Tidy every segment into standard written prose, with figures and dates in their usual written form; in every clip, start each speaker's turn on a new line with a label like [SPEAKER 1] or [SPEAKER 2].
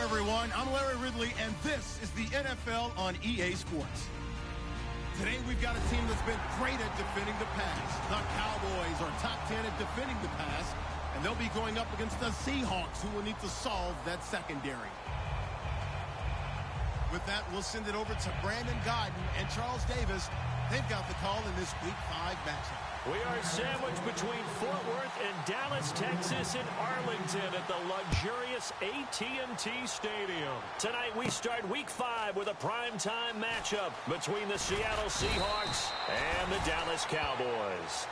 [SPEAKER 1] Everyone, I'm Larry Ridley, and this is the NFL on EA Sports. Today, we've got a team that's been great at defending the pass. The Cowboys are top 10 at defending the pass, and they'll be going up against the Seahawks, who will need to solve that secondary. With that, we'll send it over to Brandon Godden and Charles Davis. They've got the call in this Week 5 matchup.
[SPEAKER 2] We are sandwiched between Fort Worth and Dallas, Texas, and Arlington at the luxurious AT&T Stadium. Tonight we start Week 5 with a primetime matchup between the Seattle Seahawks and the Dallas Cowboys.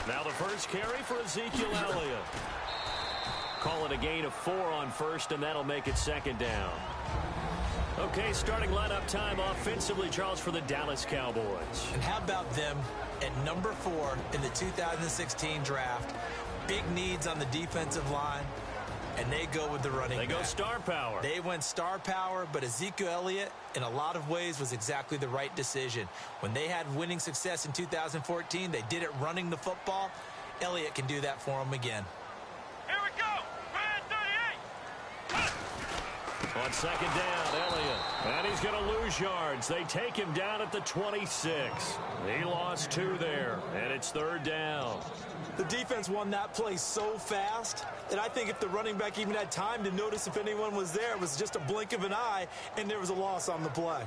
[SPEAKER 2] Now the first carry for Ezekiel Elliott. Call it a gain of 4 on first, and that'll make it 2nd down. Okay, starting lineup time offensively, Charles, for the Dallas Cowboys.
[SPEAKER 3] And how about them at number 4 in the 2016 draft? Big needs on the defensive line, and they go with the running back.
[SPEAKER 2] They go star power.
[SPEAKER 3] They went star power, but Ezekiel Elliott, in a lot of ways, was exactly the right decision. When they had winning success in 2014, they did it running the football. Elliott can do that for them again.
[SPEAKER 4] Here we go! Brand 38!
[SPEAKER 2] On 2nd down, Elliott. And he's going to lose yards. They take him down at the 26. He lost 2 there, and it's 3rd down.
[SPEAKER 3] The defense won that play so fast that I think if the running back even had time to notice if anyone was there, it was just a blink of an eye, and there was a loss on the play.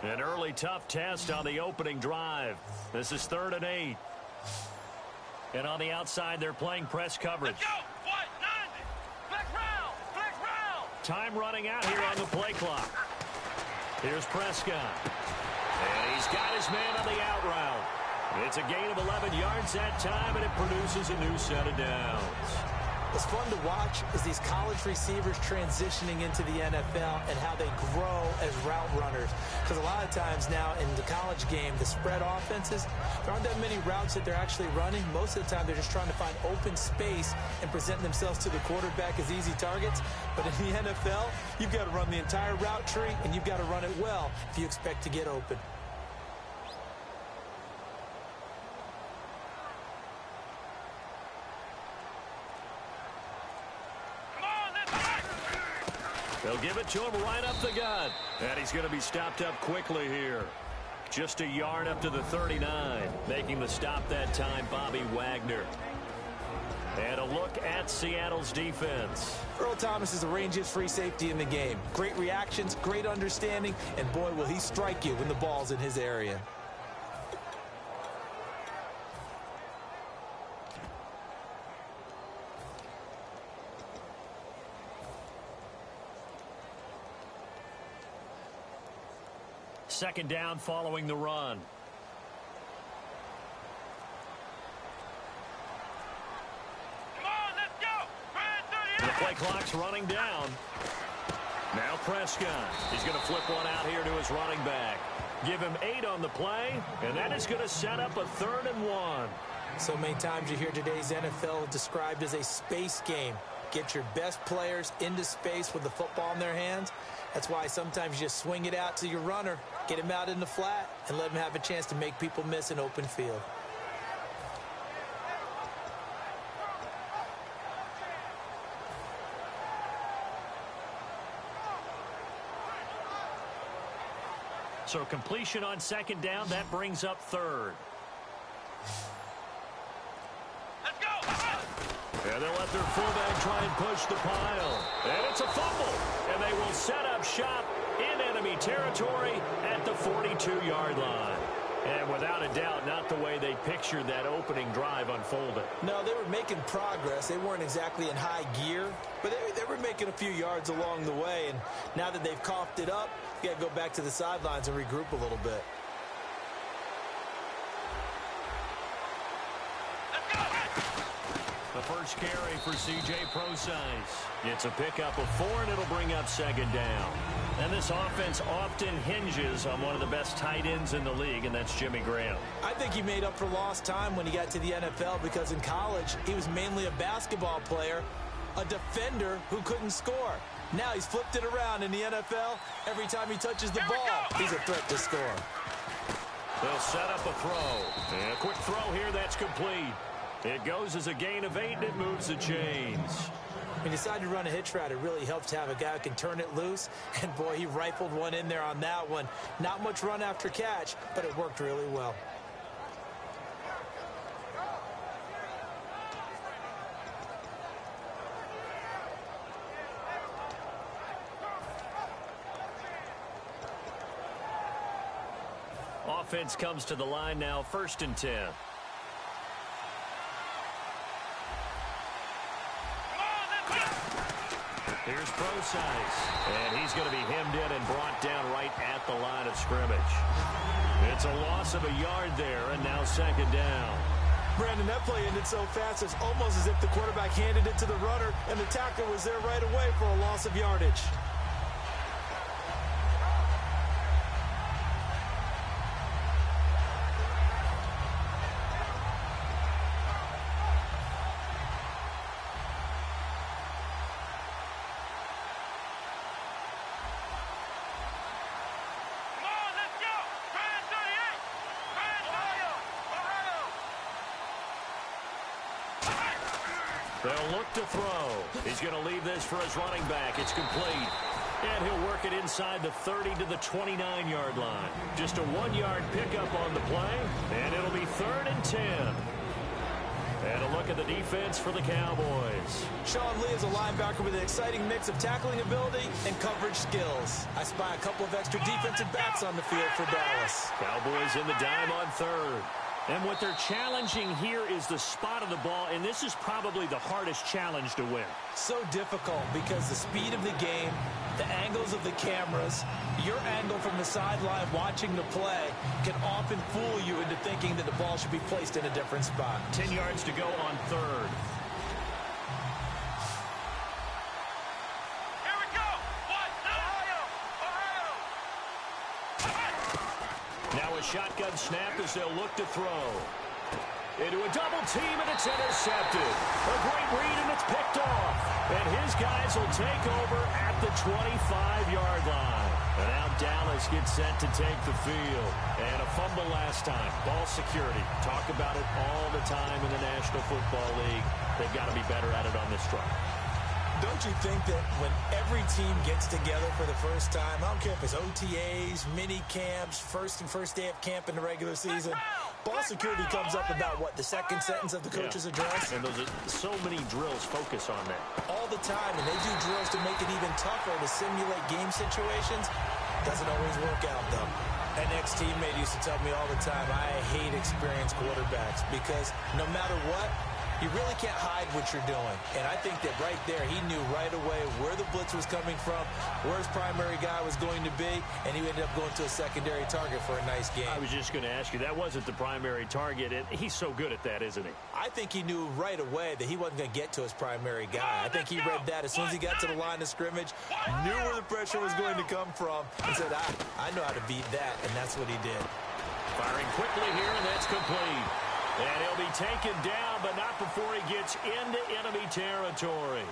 [SPEAKER 2] An early tough test on the opening drive. This is 3rd and 8. And on the outside, they're playing press coverage.
[SPEAKER 4] Let's go! White 90! Flex round! Flex round!
[SPEAKER 2] Time running out here on the play clock. Here's Prescott. And he's got his man on the out route. It's a gain of 11 yards that time, and it produces a new set of downs.
[SPEAKER 3] What's fun to watch is these college receivers transitioning into the NFL and how they grow as route runners. Because a lot of times now in the college game, the spread offenses, there aren't that many routes that they're actually running. Most of the time, they're just trying to find open space and present themselves to the quarterback as easy targets. But in the NFL, you've got to run the entire route tree, and you've got to run it well if you expect to get open.
[SPEAKER 2] They'll give it to him right up the gut. And he's going to be stopped up quickly here. Just a yard up to the 39. Making the stop that time, Bobby Wagner. And a look at Seattle's defense.
[SPEAKER 3] Earl Thomas is the rangiest free safety in the game. Great reactions, great understanding, and boy, will he strike you when the ball's in his area.
[SPEAKER 2] Second down following the run.
[SPEAKER 4] Come on, let's go! Brand 38!
[SPEAKER 2] The play clock's running down. Now Prescott. He's going to flip one out here to his running back. Give him 8 on the play, and that is going to set up a 3rd and 1.
[SPEAKER 3] So many times you hear today's NFL described as a space game. Get your best players into space with the football in their hands. That's why sometimes you just swing it out to your runner, get him out in the flat, and let him have a chance to make people miss an open field.
[SPEAKER 2] So completion on second down, that brings up third.
[SPEAKER 4] Let's go.
[SPEAKER 2] And they'll let their fullback try and push the pile. And it's a fumble. And they will set up shop in enemy territory at the 42-yard line. And without a doubt, not the way they pictured that opening drive unfolded.
[SPEAKER 3] No, they were making progress. They weren't exactly in high gear, but they were making a few yards along the way. And now that they've coughed it up, you got to go back to the sidelines and regroup a little bit.
[SPEAKER 2] The first carry for C.J. Procise. It's a pickup of 4, and it'll bring up second down. And this offense often hinges on one of the best tight ends in the league, and that's Jimmy Graham.
[SPEAKER 3] I think he made up for lost time when he got to the NFL because in college, he was mainly a basketball player, a defender who couldn't score. Now he's flipped it around in the NFL. Every time he touches the ball, he's a threat to score.
[SPEAKER 2] They'll set up a throw. And a quick throw here, that's complete. It goes as a gain of 8, and it moves the chains.
[SPEAKER 3] When you decide to run a hitch route, it really helps to have a guy who can turn it loose. And, boy, he rifled one in there on that one. Not much run after catch, but it worked really well.
[SPEAKER 2] Offense comes to the line now, 1st and 10. Here's Procise, and he's going to be hemmed in and brought down right at the line of scrimmage. It's a loss of a yard there, and now second down.
[SPEAKER 3] Brandon, that play ended so fast, it's almost as if the quarterback handed it to the runner, and the tackler was there right away for a loss of yardage.
[SPEAKER 2] They'll look to throw. He's going to leave this for his running back. It's complete. And he'll work it inside the 30 to the 29-yard line. Just a 1-yard pickup on the play, and it'll be 3rd and 10. And a look at the defense for the Cowboys.
[SPEAKER 3] Sean Lee is a linebacker with an exciting mix of tackling ability and coverage skills. I spy a couple of extra defensive backs on the field for Dallas.
[SPEAKER 2] Cowboys in the dime on 3rd. And what they're challenging here is the spot of the ball, and this is probably the hardest challenge to win.
[SPEAKER 3] So difficult because the speed of the game, the angles of the cameras, your angle from the sideline watching the play can often fool you into thinking that the ball should be placed in a different spot.
[SPEAKER 2] 10 yards to go on 3rd. Shotgun snap as they'll look to throw. Into a double team, and it's intercepted. A great read, and it's picked off. And his guys will take over at the 25-yard line. And now Dallas gets set to take the field. And a fumble last time. Ball security. Talk about it all the time in the National Football League. They've got to be better at it on this drive.
[SPEAKER 3] Don't you think that when every team gets together for the first time, I don't care if it's OTAs, mini camps, first day of camp in the regular season, ball security comes up about, what, the second sentence of the coach's address?
[SPEAKER 2] And those are so many drills focus on that.
[SPEAKER 3] All the time, and they do drills to make it even tougher to simulate game situations. Doesn't always work out, though. An ex-teammate used to tell me all the time, I hate experienced quarterbacks because no matter what, you really can't hide what you're doing. And I think that right there, he knew right away where the blitz was coming from, where his primary guy was going to be, and he ended up going to a secondary target for a nice game.
[SPEAKER 2] I was just going to ask you, that wasn't the primary target, and he's so good at that, isn't he?
[SPEAKER 3] I think he knew right away that he wasn't going to get to his primary guy. I think he read that as soon as he got to the line of scrimmage, knew where the pressure was going to come from, and said, I know how to beat that, and that's what he did.
[SPEAKER 2] Firing quickly here, and that's complete. And he'll be taken down, but not before he gets into enemy territory.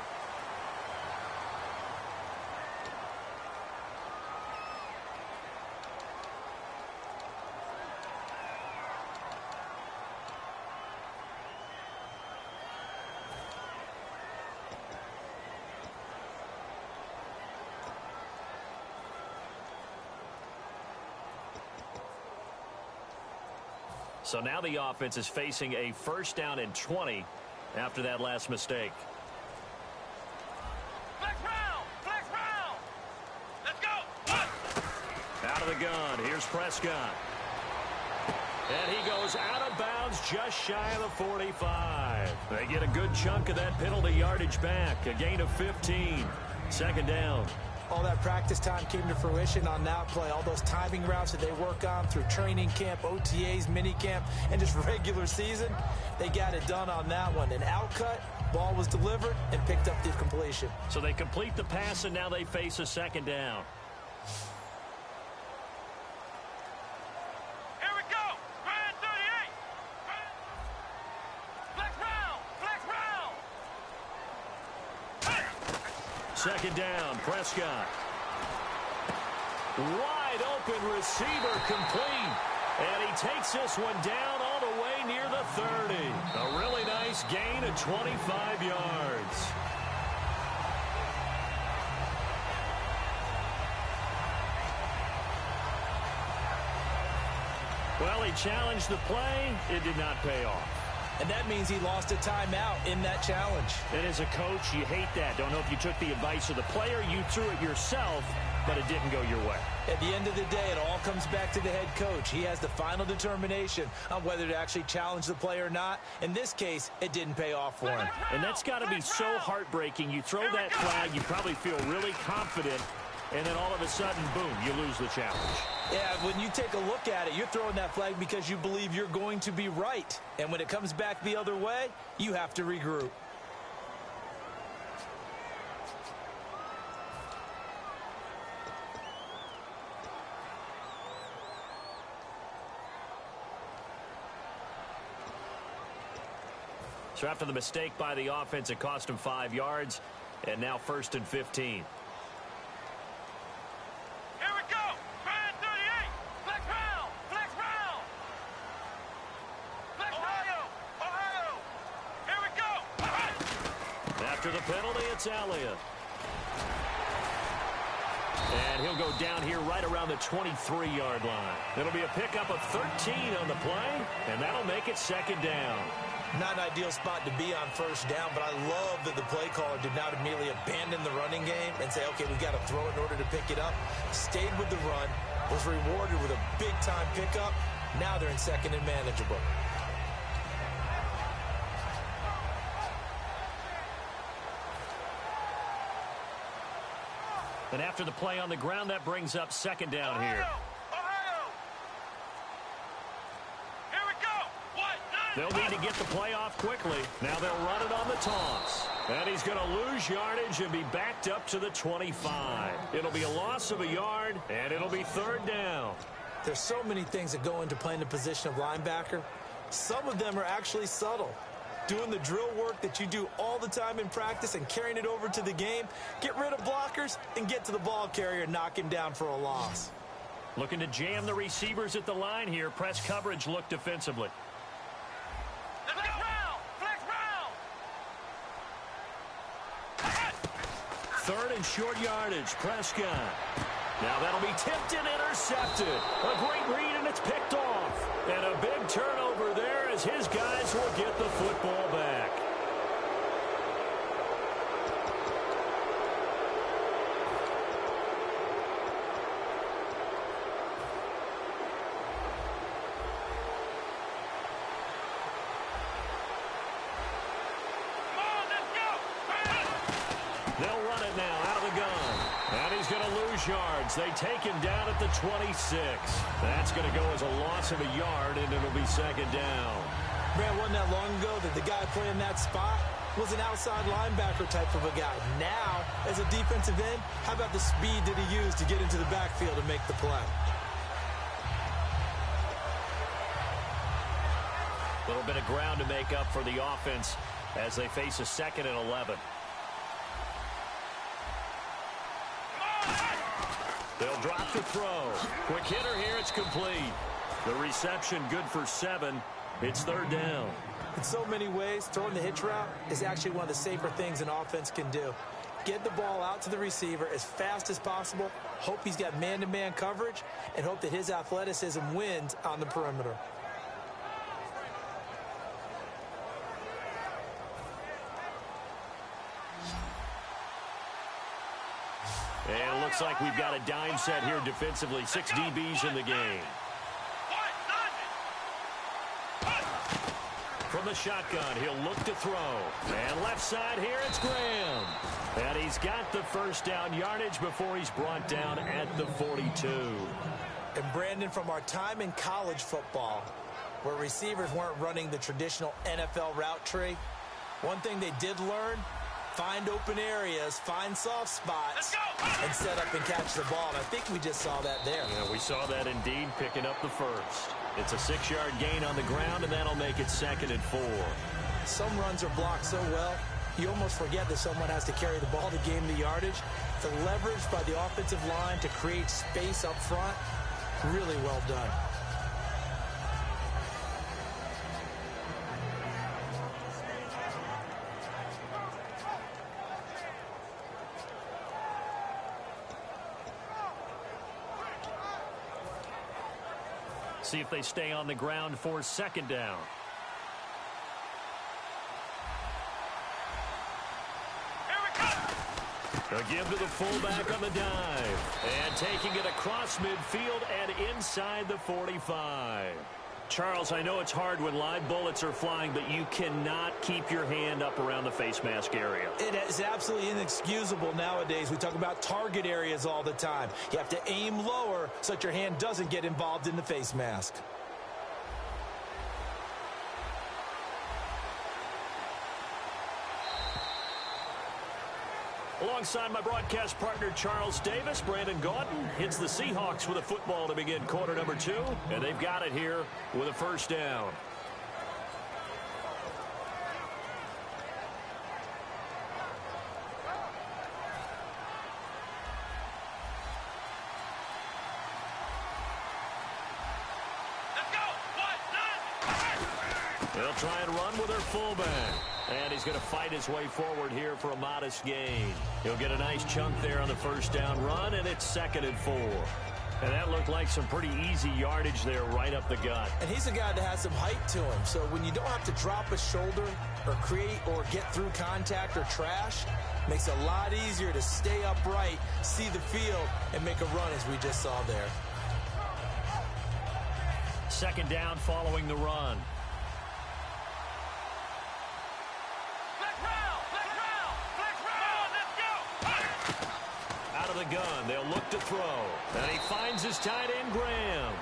[SPEAKER 2] So now the offense is facing a first down and 20 after that last mistake.
[SPEAKER 4] Flex round! Flex round! Let's go!
[SPEAKER 2] Out of the gun, here's Prescott. And he goes out of bounds just shy of the 45. They get a good chunk of that penalty yardage back. A gain of 15. Second down.
[SPEAKER 3] All that practice time came to fruition on that play. All those timing routes that they work on through training camp, OTAs, minicamp, and just regular season, they got it done on that one. An outcut, ball was delivered, and picked up the completion.
[SPEAKER 2] So they complete the pass, and now they face a second down.
[SPEAKER 4] Here we go! Grand 38! Flex round! Flex round!
[SPEAKER 2] Second down, Prescott. Wide open receiver complete. And he takes this one down all the way near the 30. A really nice gain of 25 yards. Well, he challenged the play. It did not pay off.
[SPEAKER 3] And that means he lost a timeout in that challenge.
[SPEAKER 2] And as a coach, you hate that. Don't know if you took the advice of the player, you threw it yourself, but it didn't go your way.
[SPEAKER 3] At the end of the day, it all comes back to the head coach. He has the final determination on whether to actually challenge the play or not. In this case, it didn't pay off for him.
[SPEAKER 2] And that's got to be so heartbreaking. You throw that flag, you probably feel really confident, and then all of a sudden, boom, you lose the challenge.
[SPEAKER 3] Yeah, when you take a look at it, you're throwing that flag because you believe you're going to be right. And when it comes back the other way, you have to regroup.
[SPEAKER 2] So after the mistake by the offense, it cost him 5 yards, and now 1st and 15. After the penalty, it's Elliott. And he'll go down here right around the 23-yard line. It'll be a pickup of 13 on the play, and that'll make it second down.
[SPEAKER 3] Not an ideal spot to be on first down, but I love that the play caller did not immediately abandon the running game and say, okay, we got to throw it in order to pick it up. Stayed with the run, was rewarded with a big-time pickup. Now they're in second and manageable.
[SPEAKER 2] And after the play on the ground, that brings up second down here.
[SPEAKER 4] Here we go.
[SPEAKER 2] They'll need to get the play off quickly. Now they'll run it on the toss. And he's going to lose yardage and be backed up to the 25. It'll be a loss of a yard, and it'll be third down.
[SPEAKER 3] There's so many things that go into playing the position of linebacker. Some of them are actually subtle. Doing the drill work that you do all the time in practice and carrying it over to the game. Get rid of blockers and get to the ball carrier and knock him down for a loss.
[SPEAKER 2] Looking to jam the receivers at the line here. Press coverage look defensively.
[SPEAKER 4] Let's go. Flex round.
[SPEAKER 2] Third and short yardage. Prescott. Now that'll be tipped and intercepted. A great read, and it's picked off. And a big turnover there as his guys will get the football back. They'll run it now out of the gun. And he's going to lose yards. They take him down at the 26. That's going to go as a loss of a yard, and it'll be second down.
[SPEAKER 3] Man, wasn't that long ago that the guy playing that spot was an outside linebacker type of a guy. Now, as a defensive end, how about the speed that he used to get into the backfield and make the play?
[SPEAKER 2] A little bit of ground to make up for the offense as they face a 2nd and 11. They'll drop the throw. Quick hitter here. It's complete. The reception good for 7. It's 3rd down.
[SPEAKER 3] In so many ways, throwing the hitch route is actually one of the safer things an offense can do. Get the ball out to the receiver as fast as possible, hope he's got man-to-man coverage, and hope that his athleticism wins on the perimeter.
[SPEAKER 2] And it looks like we've got a dime set here defensively. 6 DBs in the game. From the shotgun, he'll look to throw. And left side here, it's Graham. And he's got the first down yardage before he's brought down at the 42.
[SPEAKER 3] And Brandon, from our time in college football, where receivers weren't running the traditional NFL route tree, one thing they did learn: find open areas, find soft spots, and set up and catch the ball. And I think we just saw that there.
[SPEAKER 2] Yeah, we saw that indeed, picking up the first. It's a 6-yard gain on the ground, and that'll make it 2nd and 4.
[SPEAKER 3] Some runs are blocked so well, you almost forget that someone has to carry the ball to gain the yardage. The leverage by the offensive line to create space up front, really well done.
[SPEAKER 2] See if they stay on the ground for 2nd down. They'll give to the fullback on the dive. And taking it across midfield and inside the 45. Charles, I know it's hard when live bullets are flying, but you cannot keep your hand up around the face mask area.
[SPEAKER 3] It is absolutely inexcusable nowadays. We talk about target areas all the time. You have to aim lower so that your hand doesn't get involved in the face mask.
[SPEAKER 2] Alongside my broadcast partner, Charles Davis, Brandon Gaudin hits the Seahawks with a football to begin quarter number 2, and they've got it here with a first down. They'll try and run with their fullback. And he's going to fight his way forward here for a modest gain. He'll get a nice chunk there on the first down run, and it's 2nd and 4. And that looked like some pretty easy yardage there right up the gut.
[SPEAKER 3] And he's a guy that has some height to him. So when you don't have to drop a shoulder or create or get through contact or trash, makes it a lot easier to stay upright, see the field, and make a run as we just saw there.
[SPEAKER 2] 2nd down following the run. Out of the gun, they'll look to throw. And he finds his tight end, Graham.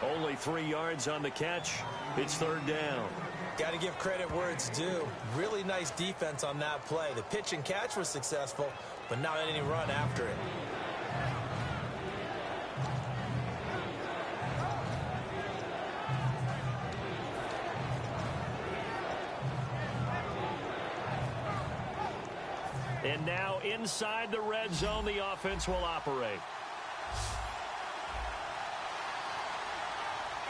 [SPEAKER 2] Only 3 yards on the catch. It's 3rd down.
[SPEAKER 3] Got to give credit where it's due. Really nice defense on that play. The pitch and catch was successful, but not any run after it.
[SPEAKER 2] And now inside the red zone, the offense will operate.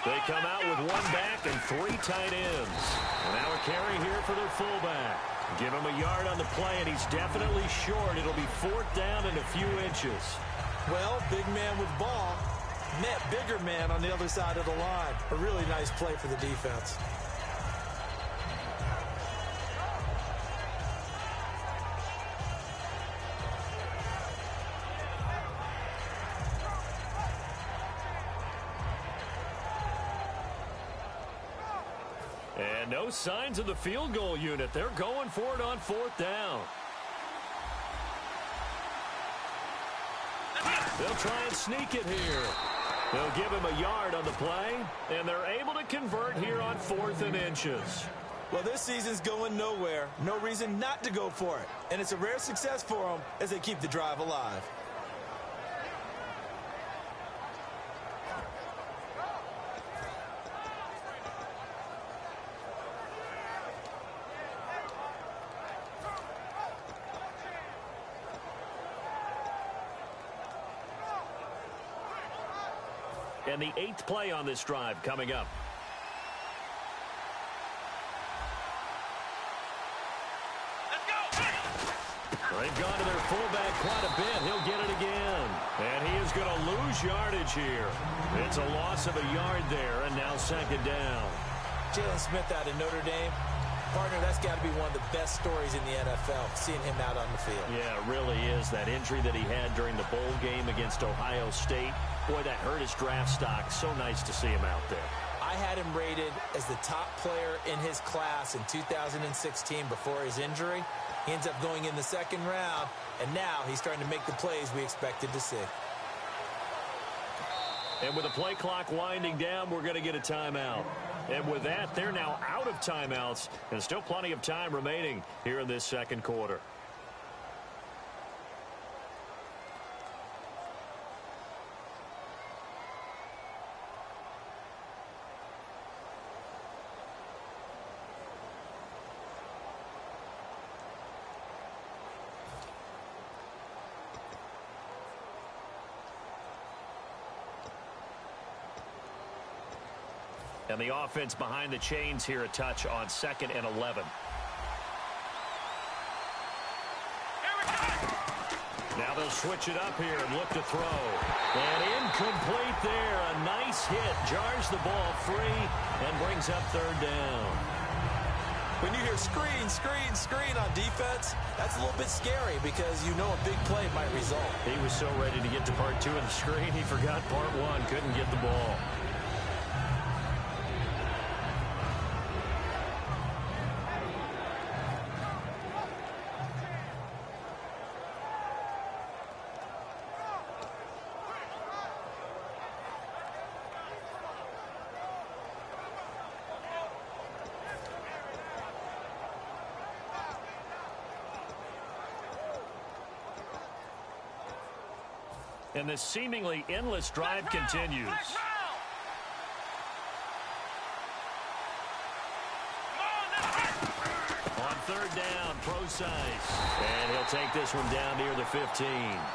[SPEAKER 2] They come out with 1 back and 3 tight ends. And now a carry here for their fullback. Give him a yard on the play, and he's definitely short. It'll be 4th down and a few inches.
[SPEAKER 3] Well, big man with ball met bigger man on the other side of the line. A really nice play for the defense.
[SPEAKER 2] And no signs of the field goal unit. They're going for it on 4th down. They'll try and sneak it here. They'll give him a yard on the play, and they're able to convert here on 4th and inches.
[SPEAKER 3] Well, this season's going nowhere. No reason not to go for it. And it's a rare success for them as they keep the drive alive.
[SPEAKER 2] And the 8th play on this drive coming up. They've gone to their fullback quite a bit. He'll get it again. And he is going to lose yardage here. It's a loss of a yard there, and now 2nd down.
[SPEAKER 3] Jalen Smith out of Notre Dame. Partner, that's got to be one of the best stories in the NFL, seeing him out on the field.
[SPEAKER 2] Yeah, it really is. That injury that he had during the bowl game against Ohio State, boy, that hurt his draft stock. So nice to see him out there.
[SPEAKER 3] I had him rated as the top player in his class in 2016 before his injury. He ends up going in the 2nd round, and now he's starting to make the plays we expected to see.
[SPEAKER 2] And with the play clock winding down, we're going to get a timeout. And with that, they're now out of timeouts, and still plenty of time remaining here in this 2nd quarter. And the offense behind the chains here a touch on 2nd and 11. Now they'll switch it up here and look to throw. And incomplete there. A nice hit. Jars the ball free and brings up 3rd down.
[SPEAKER 3] When you hear screen, screen, screen on defense, that's a little bit scary because you know a big play might result.
[SPEAKER 2] He was so ready to get to part 2 of the screen, he forgot part 1. Couldn't get the ball. And this seemingly endless drive continues. On 3rd down, Procise. And he'll take this one down near the 15.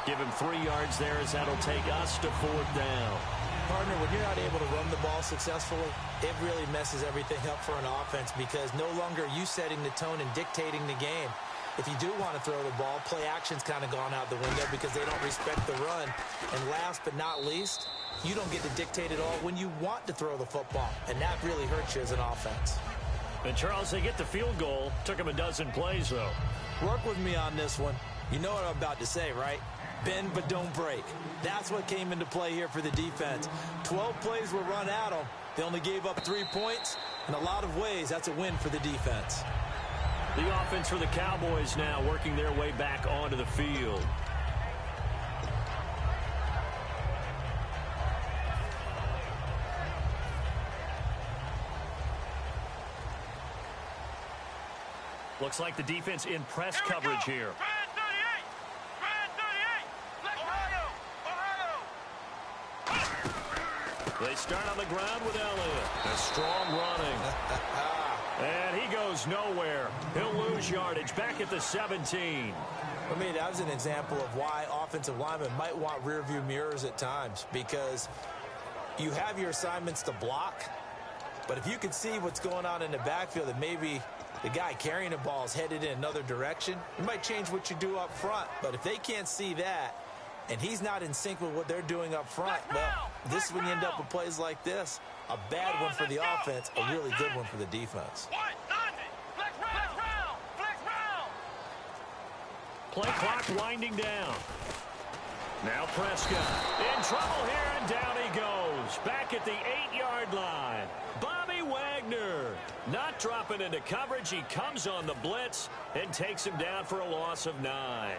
[SPEAKER 2] Give him 3 yards there as that'll take us to 4th down.
[SPEAKER 3] Partner, when you're not able to run the ball successfully, it really messes everything up for an offense because no longer are you setting the tone and dictating the game. If you do want to throw the ball, play action's kind of gone out the window because they don't respect the run. And last but not least, you don't get to dictate it all when you want to throw the football. And that really hurts you as an offense.
[SPEAKER 2] And, Charles, they get the field goal. Took them a dozen plays, though.
[SPEAKER 3] Work with me on this one. You know what I'm about to say, right? Bend but don't break. That's what came into play here for the defense. 12 plays were run at them. They only gave up 3 points. In a lot of ways, that's a win for the defense.
[SPEAKER 2] The offense for the Cowboys now working their way back onto the field. Looks like the defense in press coverage here. They start on the ground with Elliott. A strong running. And he goes nowhere. He'll lose yardage back at the 17.
[SPEAKER 3] For me, that was an example of why offensive linemen might want rearview mirrors at times, because you have your assignments to block, but if you can see what's going on in the backfield and maybe the guy carrying the ball is headed in another direction, it might change what you do up front. But if they can't see that and he's not in sync with what they're doing up front, well, this is when you end up with plays like this. A bad one for the offense, a really good one for the defense.
[SPEAKER 2] Play clock winding down. Now Prescott in trouble here, and down he goes. Back at the 8-yard line. Bobby Wagner not dropping into coverage. He comes on the blitz and takes him down for a loss of 9.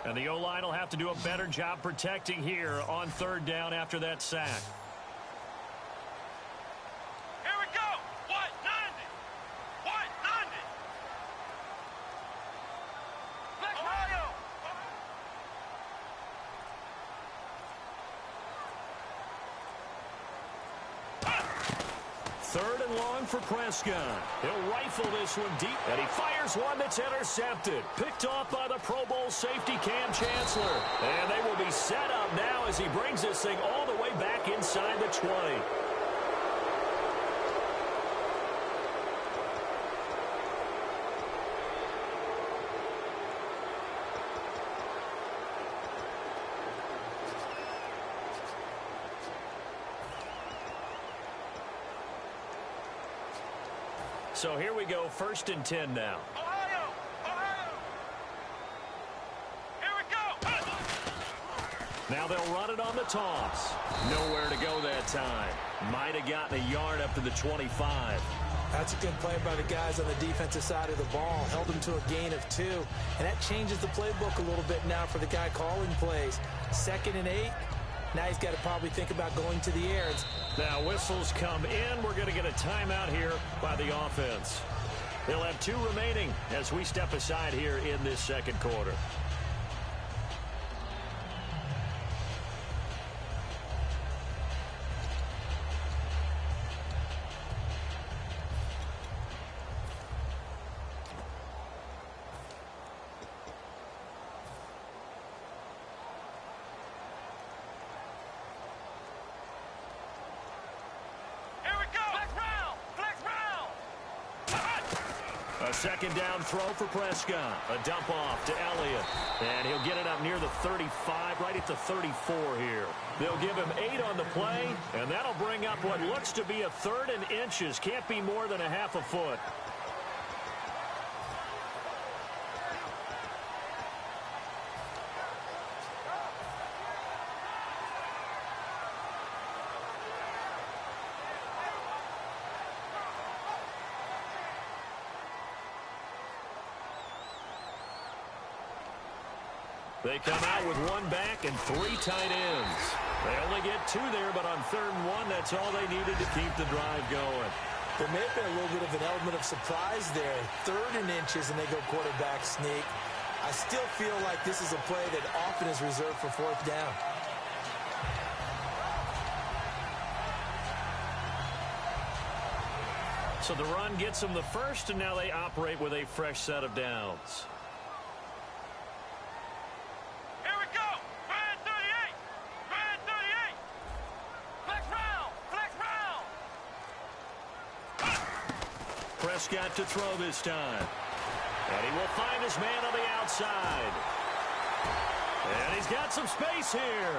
[SPEAKER 2] And the O-line will have to do a better job protecting here on 3rd down after that sack.
[SPEAKER 4] Here we go. 190. 190.
[SPEAKER 2] 3rd and long for Prescott. He'll rifle this one deep, and he fires one that's intercepted. Picked off by the Pro Bowl safety Cam Chancellor. And they will be set up now as he brings this thing all the way back inside the 20. So here we go, 1st and 10 now.
[SPEAKER 4] Ohio! Ohio! Here we go!
[SPEAKER 2] Now they'll run it on the toss. Nowhere to go that time. Might have gotten a yard up to the 25.
[SPEAKER 3] That's a good play by the guys on the defensive side of the ball. Held them to a gain of 2. And that changes the playbook a little bit now for the guy calling plays. 2nd and 8. Now he's got to probably think about going to the air.
[SPEAKER 2] Now whistles come in. We're going to get a timeout here by the offense. They'll have 2 remaining as we step aside here in this 2nd quarter. A 2nd down throw for Prescott. A dump off to Elliott. And he'll get it up near the 35, right at the 34 here. They'll give him 8 on the play, and that'll bring up what looks to be a 3rd and inches. Can't be more than a half a foot. They come out with 1 back and 3 tight ends. They only get 2 there, but on 3rd and 1, that's all they needed to keep the drive going.
[SPEAKER 3] There may have been a little bit of an element of surprise there. 3rd and inches, and they go quarterback sneak. I still feel like this is a play that often is reserved for 4th down.
[SPEAKER 2] So the run gets them the first, and now they operate with a fresh set of downs. Prescott to throw this time. And he will find his man on the outside. And he's got some space here.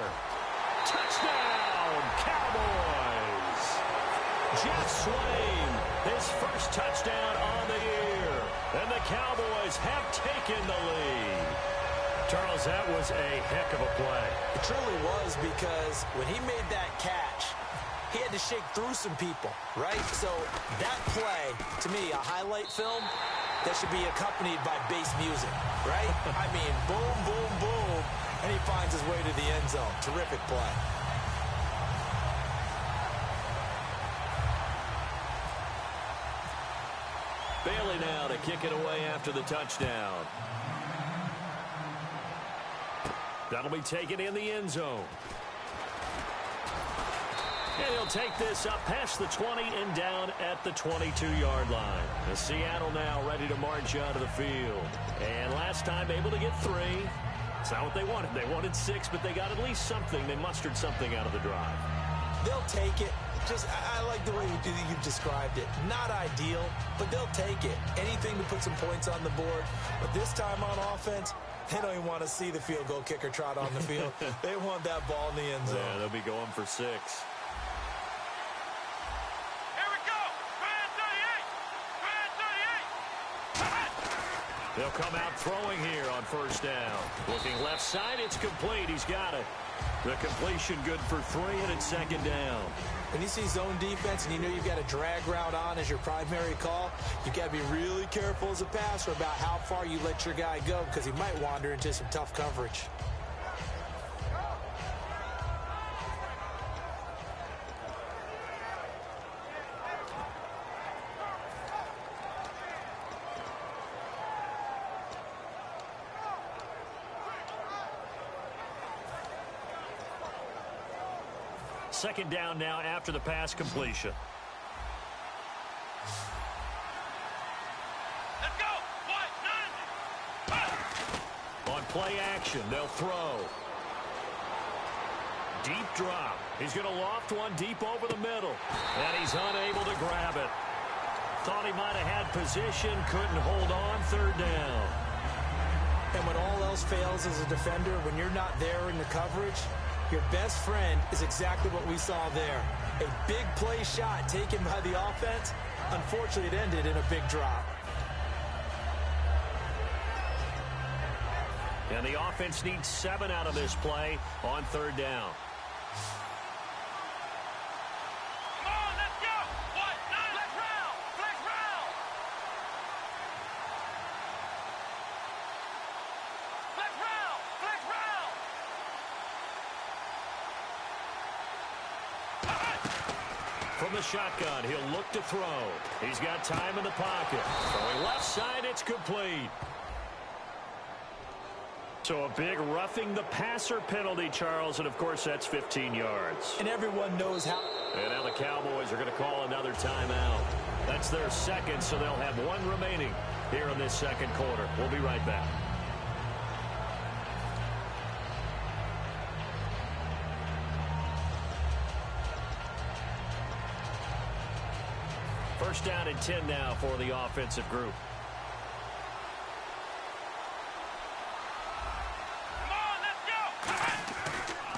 [SPEAKER 2] Touchdown, Cowboys. Jeff Swain, his first touchdown on the year. And the Cowboys have taken the lead. Charles, that was a heck of a play.
[SPEAKER 3] It truly was, because when he made that catch, he had to shake through some people, right? So that play, to me, a highlight film that should be accompanied by bass music, right? I mean, boom, boom, boom, and he finds his way to the end zone. Terrific play.
[SPEAKER 2] Bailey now to kick it away after the touchdown. That'll be taken in the end zone. And he'll take this up past the 20 and down at the 22-yard line. The Seattle now ready to march out of the field. And last time able to get 3. It's not what they wanted. They wanted 6, but they got at least something. They mustered something out of the drive.
[SPEAKER 3] They'll take it. Just, I like the way you described it. Not ideal, but they'll take it. Anything to put some points on the board. But this time on offense, they don't even want to see the field goal kicker trot on the field. They want that ball in the end zone.
[SPEAKER 2] Yeah, they'll be going for 6. They'll come out throwing here on 1st down. Looking left side, it's complete. He's got it. The completion good for 3, and it's 2nd down.
[SPEAKER 3] When you see zone defense and you know you've got a drag route on as your primary call, you've got to be really careful as a passer about how far you let your guy go, because he might wander into some tough coverage.
[SPEAKER 2] Second down now after the pass completion. play action. They'll throw. Deep drop. He's going to loft one deep over the middle. And he's unable to grab it. Thought he might have had position. Couldn't hold on. Third down.
[SPEAKER 3] And when all else fails as a defender, when you're not there in the coverage, your best friend is exactly what we saw there. A big play shot taken by the offense. Unfortunately, it ended in a big drop.
[SPEAKER 2] And the offense needs 7 out of this play on third down.
[SPEAKER 4] Come on, let's go. 1-9. Flex round. Flex round. Flex round. Flex round.
[SPEAKER 2] From the shotgun, he'll look to throw. He's got time in the pocket. Throwing left side, it's complete. So a big roughing the passer penalty, Charles, and of course that's 15 yards.
[SPEAKER 3] And everyone knows how.
[SPEAKER 2] And now the Cowboys are going to call another timeout. That's their second, so they'll have one remaining here in this second quarter. We'll be right back. First down and 10 now for the offensive group.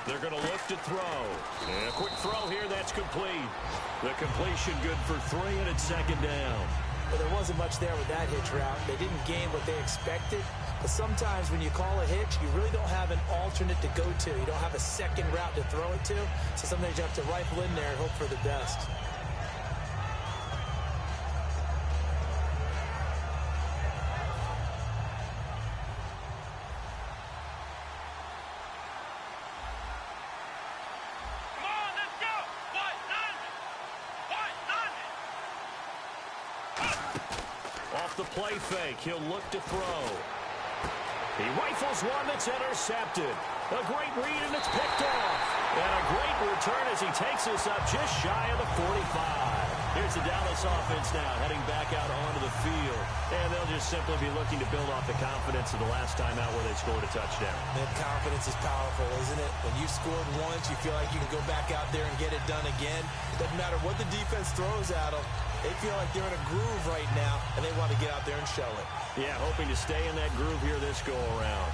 [SPEAKER 2] They're going to look to throw. And a quick throw here, that's complete. The completion good for 3, and it's second down.
[SPEAKER 3] Well, there wasn't much there with that hitch route. They didn't gain what they expected. But sometimes when you call a hitch, you really don't have an alternate to go to. You don't have a second route to throw it to. So sometimes you have to rifle in there and hope for the best.
[SPEAKER 2] The play fake. He'll look to throw. He rifles one that's intercepted. A great read, and it's picked off. And a great return as he takes this up just shy of the 45. Here's the Dallas offense now heading back out onto the field. And they'll just simply be looking to build off the confidence of the last time out where they scored a touchdown.
[SPEAKER 3] And confidence is powerful, isn't it? When you scored once, you feel like you can go back out there and get it done again. Doesn't matter what the defense throws at them. They feel like they're in a groove right now, and they want to get out there and show it.
[SPEAKER 2] Yeah, hoping to stay in that groove here this go-around.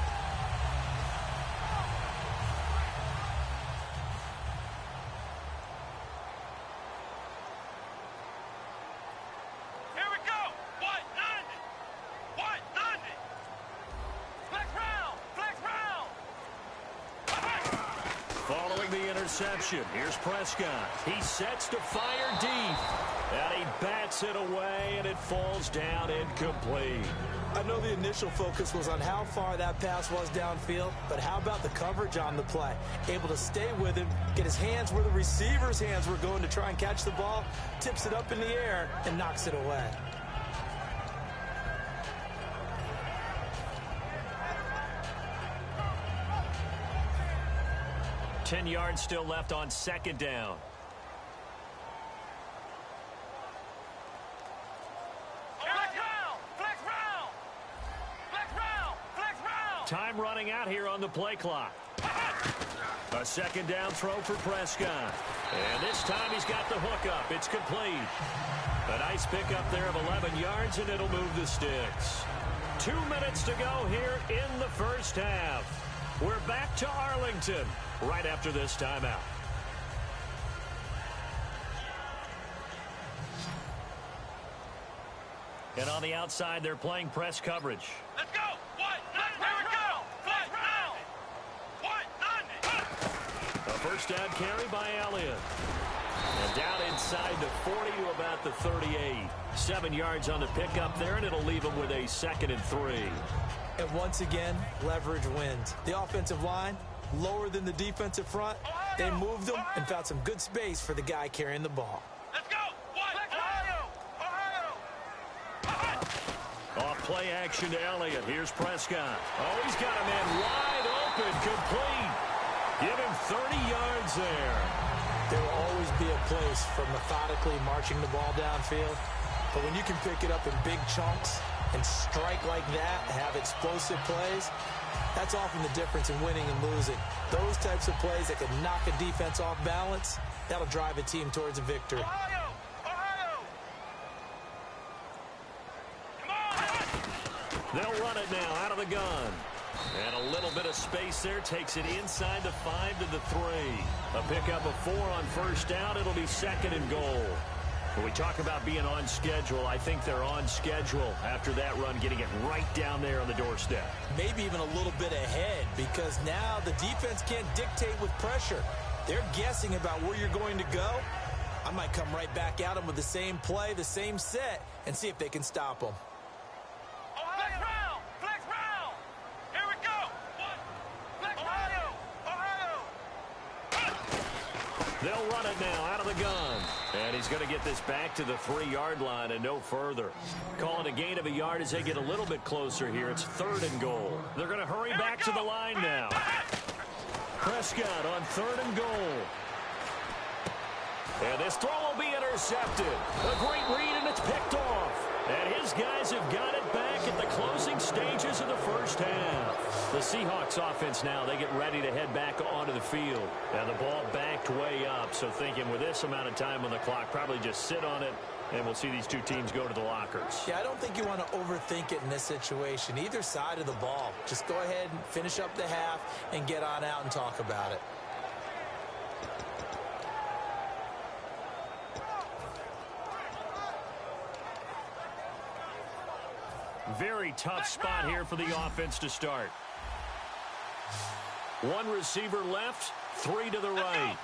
[SPEAKER 4] Here we go. 190. 190. Flex round. Flex round.
[SPEAKER 2] Following the interception, here's Prescott. He sets to fire deep. And he bats it away, and it falls down incomplete.
[SPEAKER 3] I know the initial focus was on how far that pass was downfield, but how about the coverage on the play? Able to stay with him, get his hands where the receiver's hands were going to try and catch the ball, tips it up in the air, and knocks it away.
[SPEAKER 2] Ten yards still left on second down. Time running out here on the play clock. A second down throw for Prescott. And this time he's got the hook up. It's complete. A nice pickup there of 11 yards, and it'll move the sticks. 2 minutes to go here in the first half. We're back to Arlington right after this timeout. And on the outside, they're playing press coverage.
[SPEAKER 4] Let's go. Here we go. Flex round. 190.
[SPEAKER 2] A first down carry by Elliott. And down inside the 40 to about the 38. 7 yards on the pickup there, and it'll leave them with a 2nd and 3.
[SPEAKER 3] And once again, leverage wins. The offensive line, lower than the defensive front. They moved them and found some good space for the guy carrying the ball.
[SPEAKER 4] Let's go. Ohio.
[SPEAKER 2] Off play action to Elliott. Here's Prescott. Oh, he's got a man wide open, complete. Give him 30 yards there.
[SPEAKER 3] There will always be a place for methodically marching the ball downfield. But when you can pick it up in big chunks and strike like that, have explosive plays, That's often the difference in winning and losing. Those types of plays that can knock a defense off balance, that'll drive a team towards a victory.
[SPEAKER 4] Ohio! Ohio! Come on!
[SPEAKER 2] They'll run it now out of the gun. And a little bit of space there takes it inside the 5 to the 3. A pickup of 4 on first down. It'll be 2nd and goal. When we talk about being on schedule, I think they're on schedule after that run, getting it right down there on the doorstep.
[SPEAKER 3] Maybe even a little bit ahead, because now the defense can't dictate with pressure. They're guessing about where you're going to go. I might come right back at them with the same play, the same set, and see if they can stop them.
[SPEAKER 4] Flex round! Flex round! Here we go! Flex Ohio! Ohio!
[SPEAKER 2] They'll run it now out of the gun. And he's going to get this back to the 3-yard line and no further. Calling a gain of a yard as they get a little bit closer here. It's 3rd and goal. They're going to hurry back to the line now. Prescott on 3rd and goal. And this throw will be intercepted. A great read, and it's picked off. And his guys have got it back at the closing stages of the first half. The Seahawks offense now, they get ready to head back onto the field. And the ball backed way up, so thinking with this amount of time on the clock, probably just sit on it, and we'll see these two teams go to the lockers.
[SPEAKER 3] Yeah, I don't think you want to overthink it in this situation. Either side of the ball. Just go ahead and finish up the half and get on out and talk about it.
[SPEAKER 2] Very tough spot here for the offense to start. 1 receiver left, 3 to the right.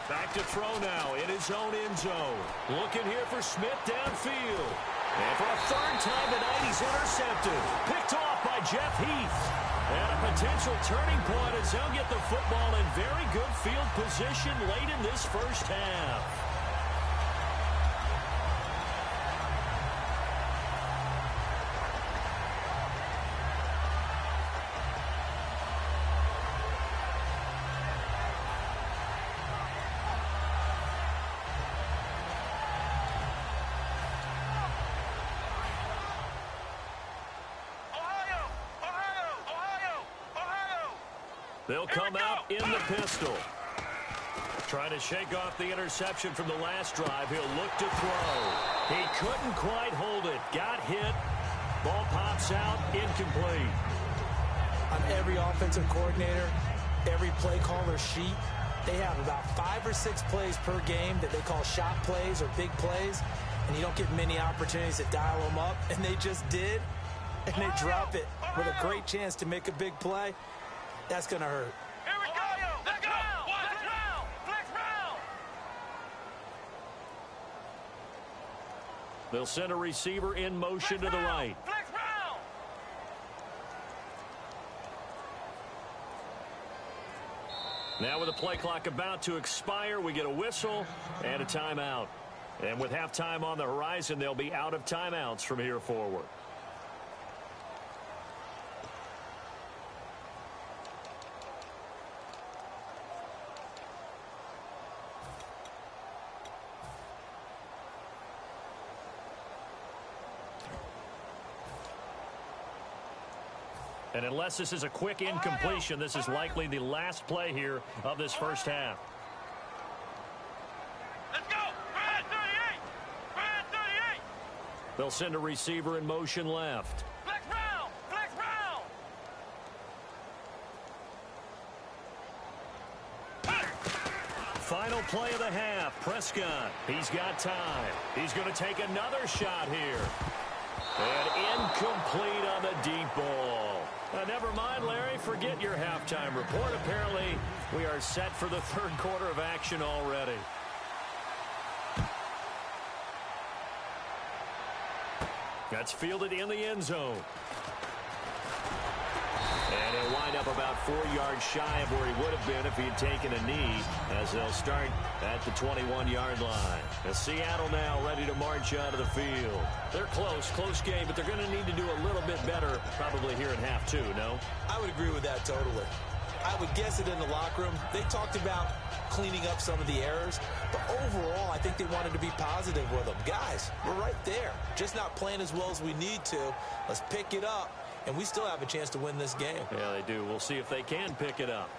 [SPEAKER 2] Back to throw now in his own end zone. Looking here for Smith downfield. And for a 3rd time tonight, he's intercepted. Picked off by Jeff Heath. And a potential turning point as they'll get the football in very good field position late in this first half. They'll come out in the pistol. Trying to shake off the interception from the last drive. He'll look to throw. He couldn't quite hold it. Got hit. Ball pops out. Incomplete.
[SPEAKER 3] On every offensive coordinator, every play caller sheet, they have about 5 or 6 plays per game that they call shot plays or big plays, and you don't get many opportunities to dial them up, and they just did, and they drop it with a great chance to make a big play. That's going to hurt.
[SPEAKER 4] Here we go! Flex round! Flex round! Flex round!
[SPEAKER 2] They'll send a receiver in motion to the right.
[SPEAKER 4] Flex round!
[SPEAKER 2] Now with the play clock about to expire, we get a whistle and a timeout. And with halftime on the horizon, they'll be out of timeouts from here forward. And unless this is a quick incompletion, this is likely the last play here of this first half.
[SPEAKER 4] Let's go! Red 38! Red 38!
[SPEAKER 2] They'll send a receiver in motion left.
[SPEAKER 4] Flex round! Flex round!
[SPEAKER 2] Final play of the half. Prescott. He's got time. He's going to take another shot here. And incomplete on the deep ball. Never mind, Larry. Forget your halftime report. Apparently, we are set for the 3rd quarter of action already. That's fielded in the end zone. And he'll wind up about 4 yards shy of where he would have been if he had taken a knee, as they'll start at the 21-yard line. And Seattle now ready to march out of the field. They're close game, but they're going to need to do a little bit better probably here in half 2, no?
[SPEAKER 3] I would agree with that totally. I would guess it in the locker room. They talked about cleaning up some of the errors, but overall, I think they wanted to be positive with them. Guys, we're right there, just not playing as well as we need to. Let's pick it up, and we still have a chance to win this game.
[SPEAKER 2] Yeah, they do. We'll see if they can pick it up.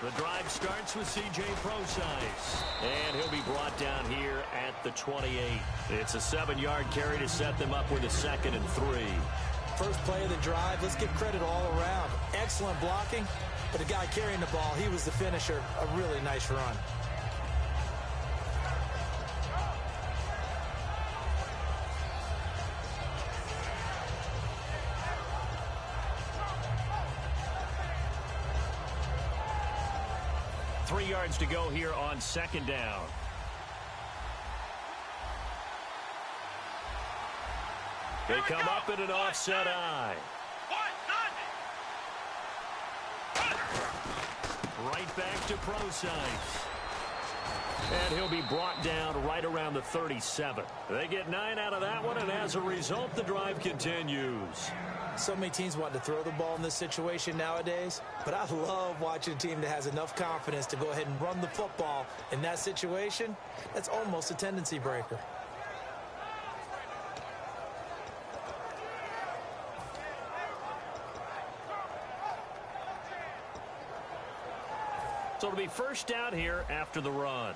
[SPEAKER 2] The drive starts with C.J. Prosise, and he'll be brought down here at the 28. It's a 7-yard carry to set them up with a 2nd and 3.
[SPEAKER 3] First play of the drive, let's give credit all around. Excellent blocking, but the guy carrying the ball, he was the finisher. A really nice run.
[SPEAKER 2] Yards to go here on 2nd down. They come up in an offset eye. Right back to Prosise. And he'll be brought down right around the 37. They get 9 out of that one, and as a result, the drive continues.
[SPEAKER 3] So many teams want to throw the ball in this situation nowadays, but I love watching a team that has enough confidence to go ahead and run the football in that situation. That's almost a tendency breaker.
[SPEAKER 2] So it'll be first down here after the run.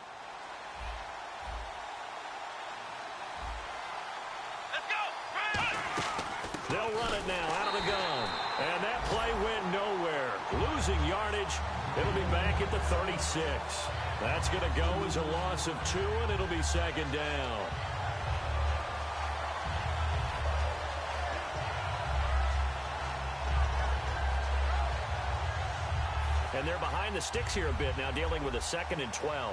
[SPEAKER 2] They'll run it now out of the gun. And that play went nowhere. Losing yardage. It'll be back at the 36. That's going to go as a loss of 2, and it'll be 2nd down. And they're behind the sticks here a bit now, dealing with a 2nd and 12.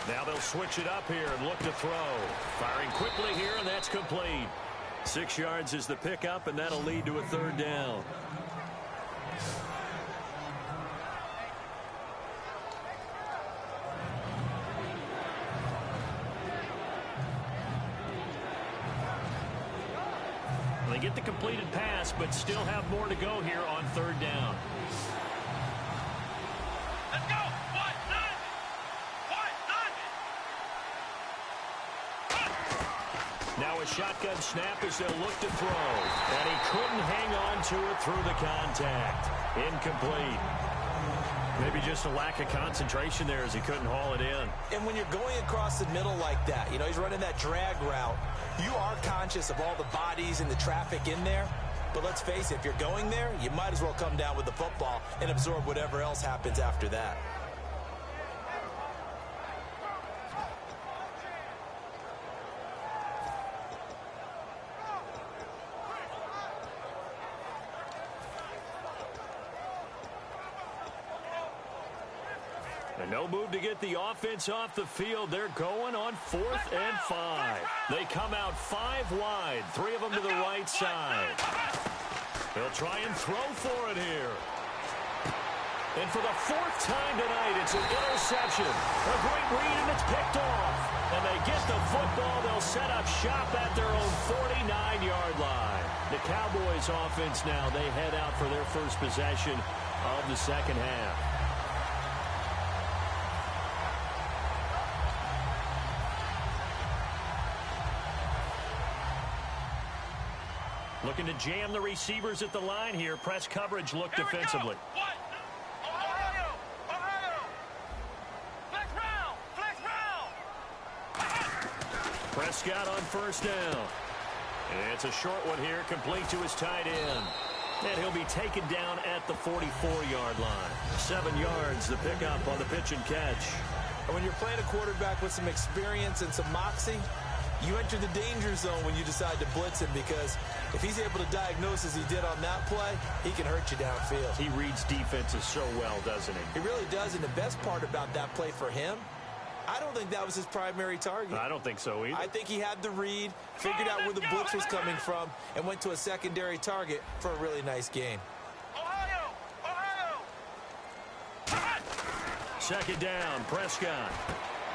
[SPEAKER 2] Now they'll switch it up here and look to throw. Firing quickly here, and that's complete. 6 yards is the pickup, and that'll lead to a 3rd down. They get the completed pass, but still have more to go here on 3rd down. Now a shotgun snap as they'll look to throw. And he couldn't hang on to it through the contact. Incomplete. Maybe just a lack of concentration there as he couldn't haul it in.
[SPEAKER 3] And when you're going across the middle like that, you know, he's running that drag route, you are conscious of all the bodies and the traffic in there. But let's face it, if you're going there, you might as well come down with the football and absorb whatever else happens after that.
[SPEAKER 2] And no move to get the offense off the field. They're going on 4th and 5. They come out 5 wide, 3 of them to the right side. They'll try and throw for it here. And for the 4th time tonight, it's an interception. A great read, and it's picked off. And they get the football. They'll set up shop at their own 49-yard line. The Cowboys offense now, they head out for their first possession of the 2nd half. Looking to jam the receivers at the line here. Press coverage look defensively. Prescott on 1st down. And it's a short one here, complete to his tight end. And he'll be taken down at the 44-yard line. 7 yards, the pickup on the pitch and catch.
[SPEAKER 3] And when you're playing a quarterback with some experience and some moxie, You enter the danger zone when you decide to blitz him, because if he's able to diagnose as he did on that play, he can hurt you downfield.
[SPEAKER 2] He reads defenses so well, doesn't he?
[SPEAKER 3] He really does, and the best part about that play for him, I don't think that was his primary target.
[SPEAKER 2] I don't think so either.
[SPEAKER 3] I think he had the read, figured out where the blitz was coming from, and went to a secondary target for a really nice gain.
[SPEAKER 2] Second down, Prescott.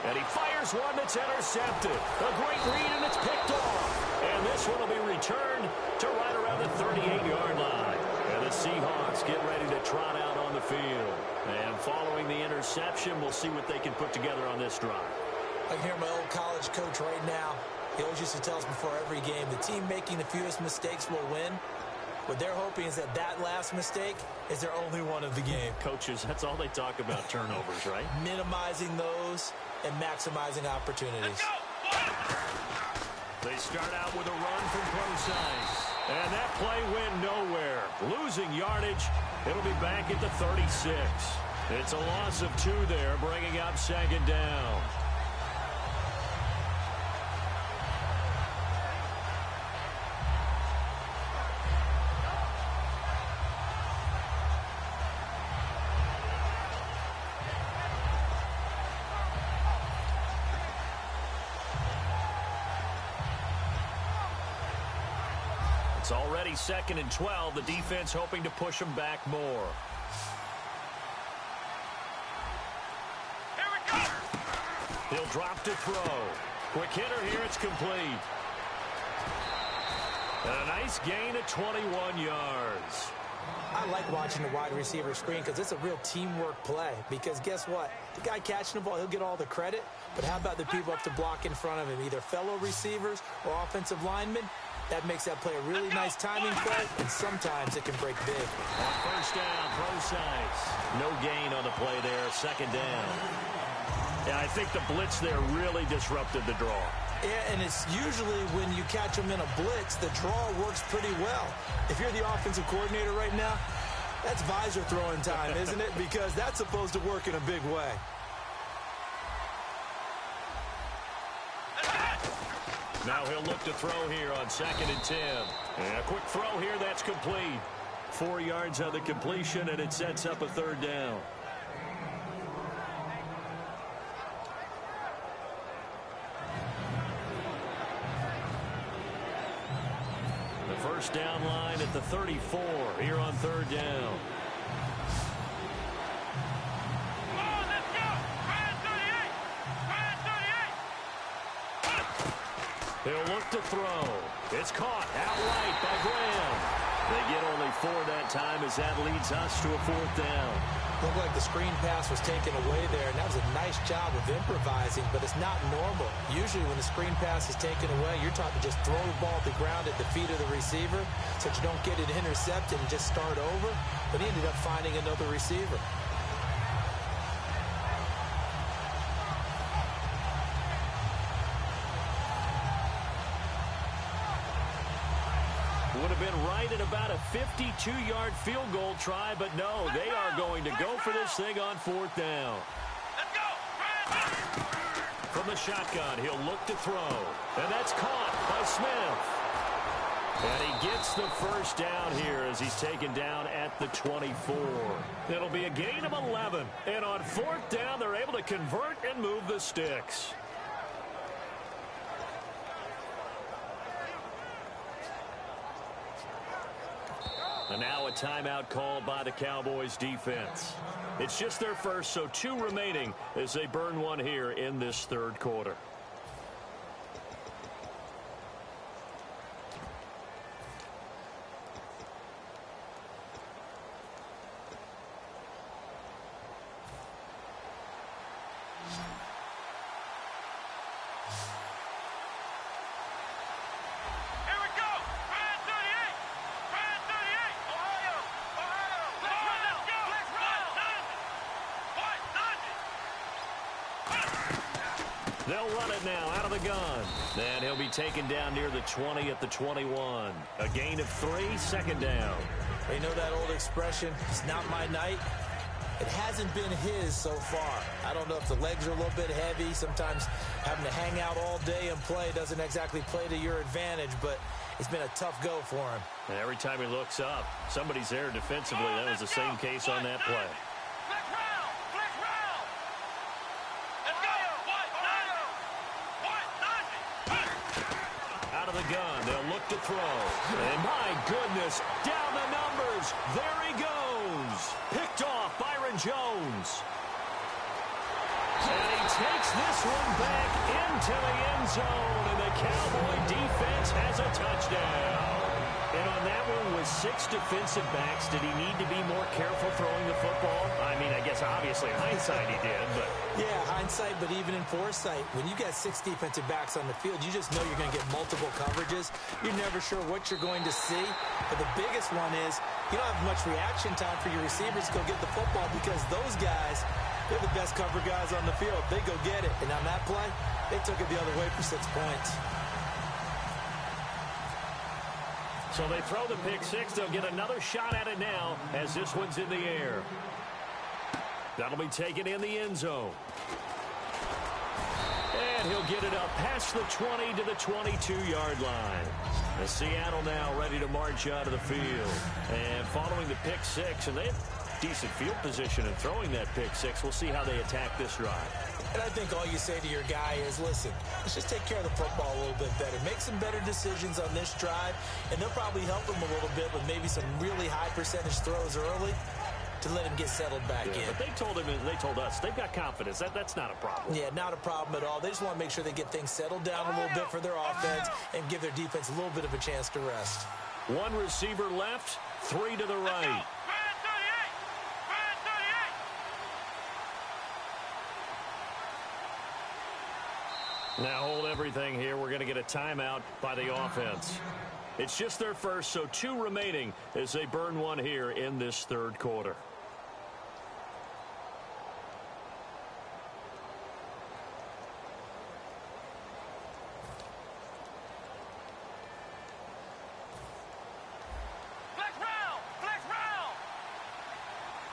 [SPEAKER 2] And he fires one that's intercepted. A great read, and it's picked off. And this one will be returned to right around the 38-yard line. And the Seahawks get ready to trot out on the field. And following the interception, we'll see what they can put together on this drive.
[SPEAKER 3] I can hear my old college coach right now. He always used to tell us before every game, the team making the fewest mistakes will win. What they're hoping is that last mistake is their only one of the game.
[SPEAKER 2] Coaches, that's all they talk about, turnovers, right?
[SPEAKER 3] Minimizing those and maximizing opportunities.
[SPEAKER 2] They start out with a run from Procise. And that play went nowhere. Losing yardage. It'll be back at the 36. It's a loss of 2 there, bringing up second down. It's already 2nd and 12. The defense hoping to push them back more.
[SPEAKER 4] Here we go.
[SPEAKER 2] He'll drop to throw. Quick hitter here. It's complete. And a nice gain of 21 yards.
[SPEAKER 3] I like watching the wide receiver screen because it's a real teamwork play. Because guess what? The guy catching the ball, he'll get all the credit. But how about the people up to block in front of him, either fellow receivers or offensive linemen? That makes that play a really nice timing play, and sometimes it can break big.
[SPEAKER 2] On first down, Procise. No gain on the play there, second down. Yeah, I think the blitz there really disrupted the draw.
[SPEAKER 3] Yeah, and it's usually when you catch them in a blitz, the draw works pretty well. If you're the offensive coordinator right now, that's visor throwing time, isn't it? Because that's supposed to work in a big way.
[SPEAKER 2] Now he'll look to throw here on 2nd and 10. And a quick throw here, that's complete. 4 yards on the completion, and it sets up a third down. The first down line at the 34 here on third down. He'll look to throw. It's caught out right by Graham. They get only 4 that time as that leads us to a 4th down.
[SPEAKER 3] Looked like the screen pass was taken away there, and that was a nice job of improvising, but it's not normal. Usually when the screen pass is taken away, you're taught to just throw the ball at the ground at the feet of the receiver so that you don't get it intercepted and just start over. But he ended up finding another receiver.
[SPEAKER 2] Would have been right at about a 52-yard field goal try, but no, they are going to go for this thing on 4th down.
[SPEAKER 4] Let's go.
[SPEAKER 2] From the shotgun, he'll look to throw. And that's caught by Smith. And he gets the first down here as he's taken down at the 24. It'll be a gain of 11. And on 4th down, they're able to convert and move the sticks. And now a timeout called by the Cowboys defense. It's just their first, so 2 remaining as they burn one here in this 3rd quarter. They'll run it now out of the gun. And he'll be taken down near the 20 at the 21. A gain of 3, second down.
[SPEAKER 3] You know that old expression, it's not my night? It hasn't been his so far. I don't know if the legs are a little bit heavy. Sometimes having to hang out all day and play doesn't exactly play to your advantage, but it's been a tough go for him.
[SPEAKER 2] And every time he looks up, somebody's there defensively. That was the same case on that play. Out of the gun, they'll look to throw. And my goodness, down the numbers. There he goes. Picked off Byron Jones. And he takes this one back into the end zone. And the Cowboy defense has a touchdown. And on that one with 6 defensive backs, did he need to be more careful throwing the football? I mean, I guess obviously in hindsight he did, but...
[SPEAKER 3] Yeah, hindsight, but even in foresight, when you got 6 defensive backs on the field, you just know you're going to get multiple coverages. You're never sure what you're going to see. But the biggest one is you don't have much reaction time for your receivers to go get the football because those guys, they're the best cover guys on the field. They go get it. And on that play, they took it the other way for 6 points.
[SPEAKER 2] So they throw the pick 6. They'll get another shot at it now as this one's in the air. That'll be taken in the end zone. And he'll get it up past the 20 to the 22-yard line. And Seattle now ready to march out of the field. And following the pick 6, and they have decent field position in throwing that pick 6. We'll see how they attack this drive.
[SPEAKER 3] And I think all you say to your guy is, listen, let's just take care of the football a little bit better. Make some better decisions on this drive, and they'll probably help him a little bit with maybe some really high percentage throws early to let him get settled back in.
[SPEAKER 2] But they told him, and they told us, they've got confidence. That's not a problem.
[SPEAKER 3] Yeah, not a problem at all. They just want to make sure they get things settled down a little bit for their offense and give their defense a little bit of a chance to rest.
[SPEAKER 2] 1 receiver left, 3 to the right. Now hold everything here. We're going to get a timeout by the offense. It's just their first, so 2 remaining as they burn 1 here in this third quarter.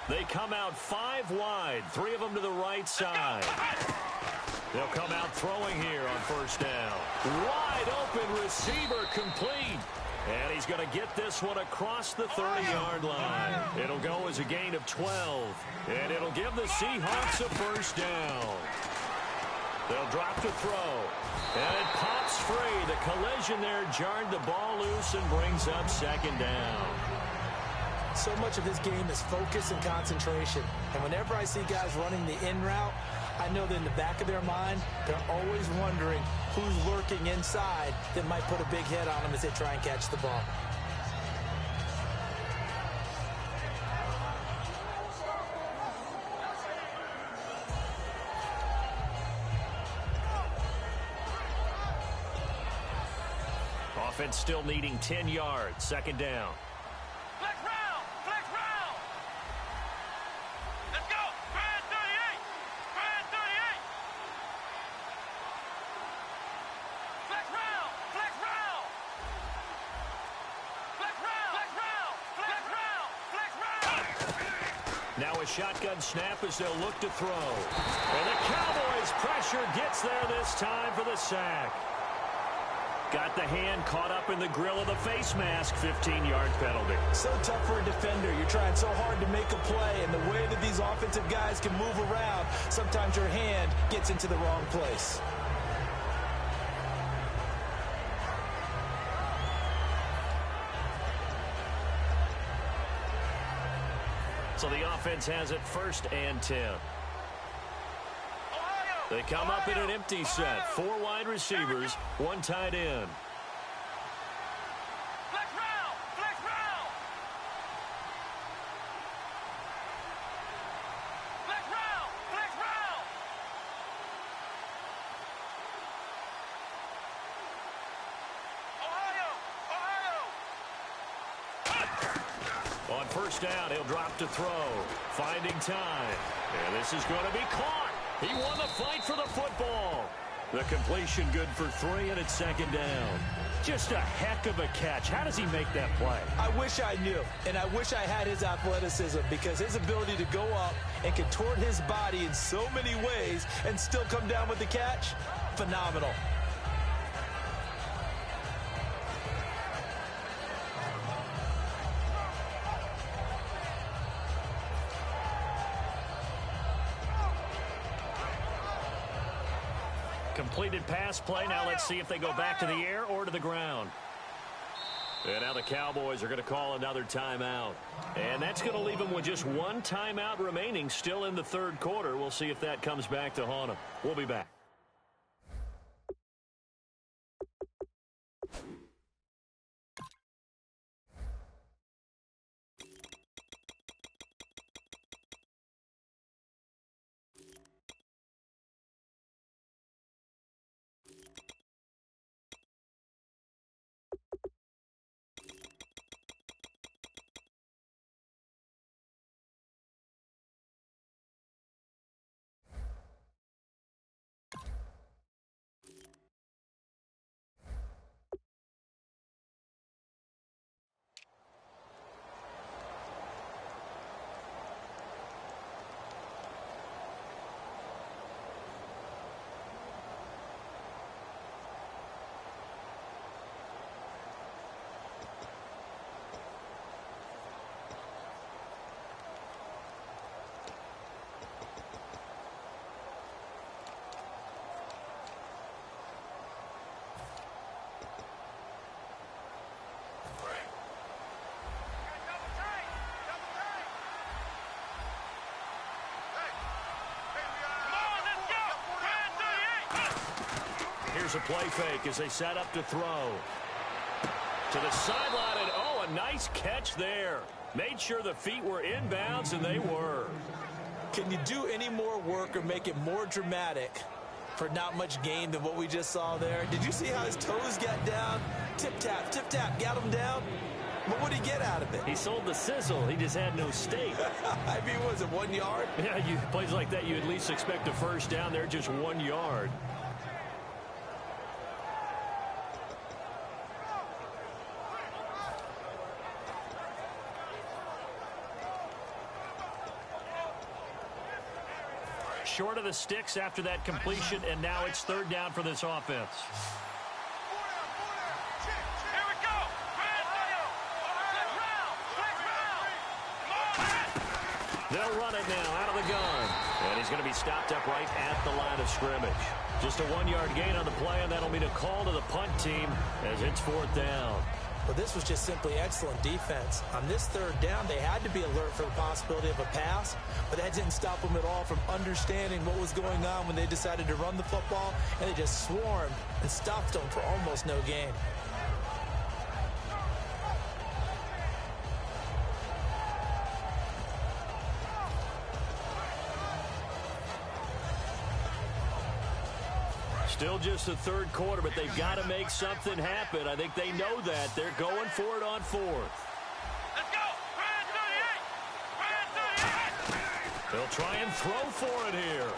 [SPEAKER 2] They come out 5 wide, 3 of them to the right side. They'll come out throwing here on first down. Wide open receiver complete. And he's going to get this one across the 30-yard line. It'll go as a gain of 12. And it'll give the Seahawks a first down. They'll drop to throw. And it pops free. The collision there jarred the ball loose and brings up second down.
[SPEAKER 3] So much of this game is focus and concentration. And whenever I see guys running the in route, I know that in the back of their mind, they're always wondering who's lurking inside that might put a big hit on them as they try and catch the ball.
[SPEAKER 2] Offense still needing 10 yards. Second down.
[SPEAKER 4] Flex round! Flex round! Let's go! Grand 38! Grand 38! Flex round! Flex round! Flex round! Flex round! Flex round! Flex round!
[SPEAKER 2] Now a shotgun snap as they'll look to throw. And the Cowboys' pressure gets there this time for the sack. Got the hand caught up in the grill of the face mask. 15-yard penalty.
[SPEAKER 3] So tough for a defender. You're trying so hard to make a play, and the way that these offensive guys can move around, sometimes your hand gets into the wrong place.
[SPEAKER 2] So the offense has it 1st and 10. They come up in an empty set. 4 wide receivers, 1 tight end.
[SPEAKER 4] Flex round! Flex round! Flex round! Flex round! Ohio!
[SPEAKER 2] On first down, he'll drop to throw. Finding time. And this is going to be caught. He won the fight for the football. The completion good for 3, and it's second down. Just a heck of a catch. How does he make that play?
[SPEAKER 3] I wish I knew, and I wish I had his athleticism, because his ability to go up and contort his body in so many ways and still come down with the catch, phenomenal.
[SPEAKER 2] Completed pass play. Now let's see if they go back to the air or to the ground. And now the Cowboys are going to call another timeout. And that's going to leave them with just one timeout remaining still in the third quarter. We'll see if that comes back to haunt them. We'll be back. Here's a play fake as they set up to throw. To the sideline, and oh, a nice catch there. Made sure the feet were inbounds, and they were.
[SPEAKER 3] Can you do any more work or make it more dramatic for not much gain than what we just saw there? Did you see how his toes got down? Tip-tap, got him down. But what did he get out of it?
[SPEAKER 2] He sold the sizzle. He just had no steak.
[SPEAKER 3] I mean, was it 1 yard?
[SPEAKER 2] Yeah, plays like that, you at least expect a first down there, just 1 yard. Short of the sticks after that completion, and now it's third down for this offense.
[SPEAKER 4] Here we go.
[SPEAKER 2] They'll run it now out of the gun. And he's going to be stopped up right at the line of scrimmage. Just a 1 yard gain on the play, and that'll mean a call to the punt team as it's fourth down.
[SPEAKER 3] Well, this was just simply excellent defense. On this third down, they had to be alert for the possibility of a pass, but that didn't stop them at all from understanding what was going on when they decided to run the football, and they just swarmed and stuffed them for almost no gain.
[SPEAKER 2] Still just the third quarter, but they've got to make something happen. I think they know that. They're going for it on fourth.
[SPEAKER 4] Let's go. Brand 38.
[SPEAKER 2] They'll try and throw for it here.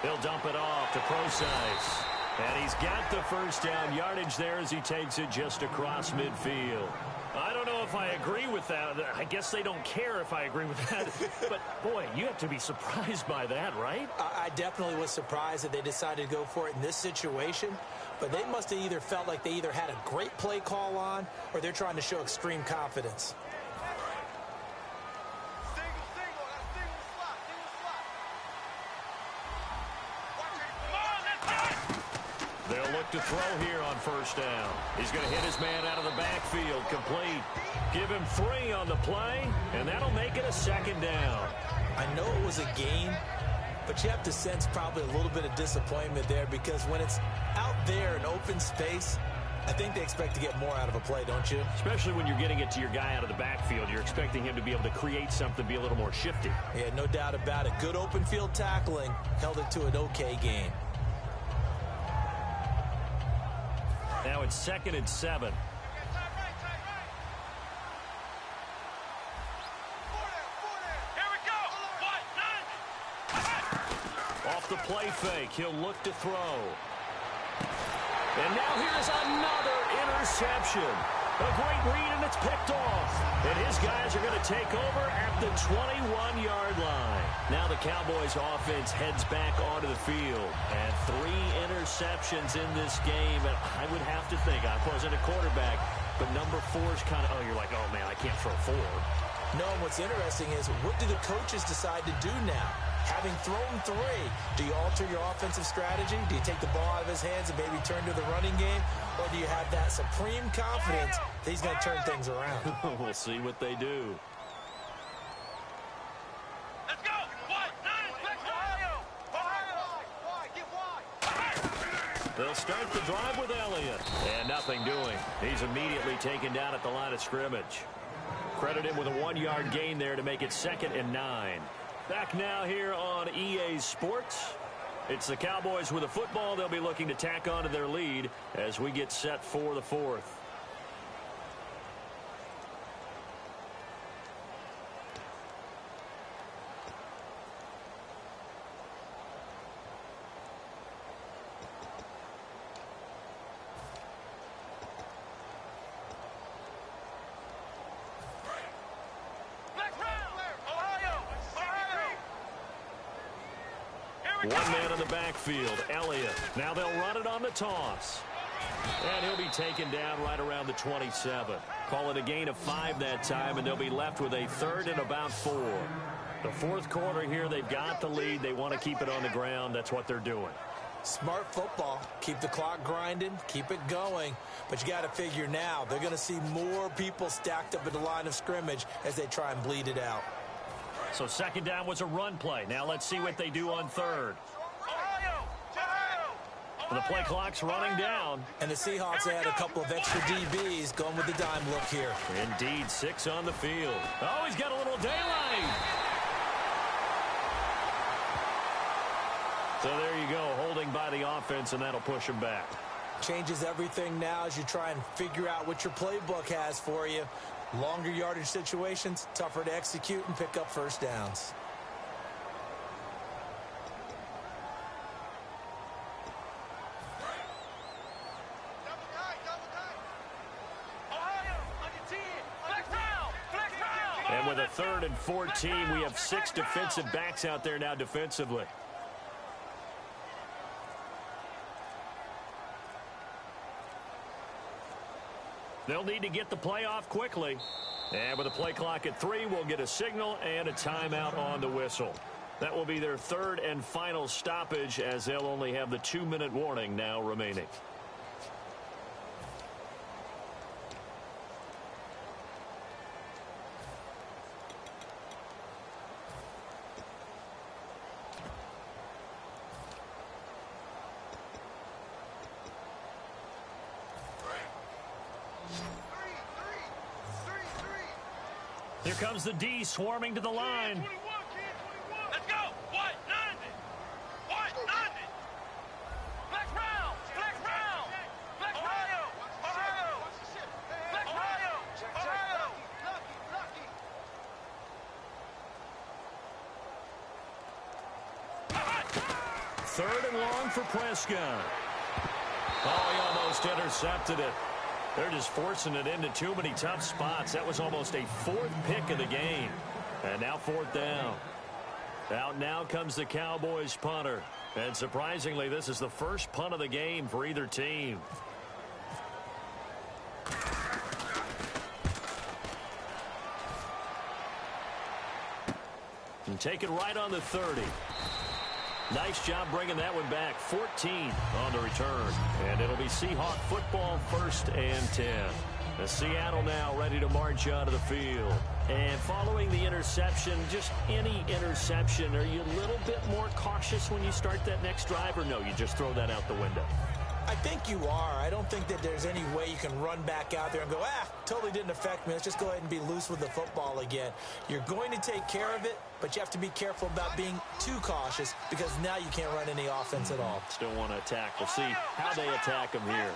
[SPEAKER 2] They'll dump it off to Procise. And he's got the first down yardage there as he takes it just across midfield. I don't know if I agree with that. I guess they don't care if I agree with that. But, boy, you have to be surprised by that, right?
[SPEAKER 3] I definitely was surprised that they decided to go for it in this situation. But they must have either felt like they either had a great play call on or they're trying to show extreme confidence.
[SPEAKER 2] They'll look to throw here on first down. He's going to hit his man out of the backfield, complete. Give him 3 on the play, and that'll make it a second down.
[SPEAKER 3] I know it was a gain, but you have to sense probably a little bit of disappointment there because when it's out there in open space, I think they expect to get more out of a play, don't you?
[SPEAKER 2] Especially when you're getting it to your guy out of the backfield. You're expecting him to be able to create something, be a little more shifty.
[SPEAKER 3] Yeah, no doubt about it. Good open field tackling held it to an okay gain.
[SPEAKER 2] Now it's 2nd and 7. Off the play fake, he'll look to throw. And now here's another interception. A great read, and it's picked off. And his guys are going to take over at the 21-yard line. Now the Cowboys offense heads back onto the field. And 3 interceptions in this game. And I would have to think, I wasn't a quarterback, but number 4 is kind of, you're like, oh, man, I can't throw 4.
[SPEAKER 3] No, and what's interesting is, what do the coaches decide to do now? Having thrown 3, do you alter your offensive strategy? Do you take the ball out of his hands and maybe turn to the running game? Or do you have that supreme confidence that he's going to turn things around?
[SPEAKER 2] We'll see what they do.
[SPEAKER 4] Let's go. Wide, 9, Ohio. Wide, get wide.
[SPEAKER 2] They'll start the drive with Elliott. And nothing doing. He's immediately taken down at the line of scrimmage. Credit him with a 1-yard gain there to make it 2nd and 9. Back now here on EA Sports. It's the Cowboys with a football. They'll be looking to tack on to their lead as we get set for the 4th. One man in the backfield, Elliott. Now they'll run it on the toss. And he'll be taken down right around the 27. Call it a gain of 5 that time, and they'll be left with a 3rd and about 4. The 4th quarter here, they've got the lead. They want to keep it on the ground. That's what they're doing.
[SPEAKER 3] Smart football. Keep the clock grinding. Keep it going. But you got to figure now, they're going to see more people stacked up at the line of scrimmage as they try and bleed it out.
[SPEAKER 2] So 2nd down was a run play. Now let's see what they do on 3rd. The play clock's running down.
[SPEAKER 3] And the Seahawks add a couple of extra DBs going with the dime look here.
[SPEAKER 2] Indeed, 6 on the field. Oh, he's got a little daylight. So there you go, holding by the offense, and that'll push him back.
[SPEAKER 3] Changes everything now as you try and figure out what your playbook has for you. Longer yardage situations, tougher to execute and pick up first downs.
[SPEAKER 2] And with a 3rd and 14, we have 6 defensive backs out there now defensively. They'll need to get the play off quickly. And with the play clock at 3, we'll get a signal and a timeout on the whistle. That will be their 3rd and final stoppage, as they'll only have the 2-minute warning now remaining. Here comes the D swarming to the line.
[SPEAKER 4] Let's go. Wide, 90. Wide, 90. Flex round. Flex round. Flex Ohio. Ohio. Flex Ohio. Ohio. Lucky.
[SPEAKER 2] 3rd and long for Prescott. Oh, he almost intercepted it. They're just forcing it into too many tough spots. That was almost a 4th pick of the game. And now 4th down. Out now comes the Cowboys punter. And surprisingly, this is the first punt of the game for either team. And take it right on the 30. Nice job bringing that one back. 14 on the return. And it'll be Seahawk football, 1st and 10. The Seattle now ready to march onto the field. And following the interception, just any interception, are you a little bit more cautious when you start that next drive, or no, you just throw that out the window?
[SPEAKER 3] I think you are. I don't think that there's any way you can run back out there and go, totally didn't affect me. Let's just go ahead and be loose with the football again. You're going to take care of it, but you have to be careful about being too cautious because now you can't run any offense at all.
[SPEAKER 2] Still want to attack. We'll see how they attack them here.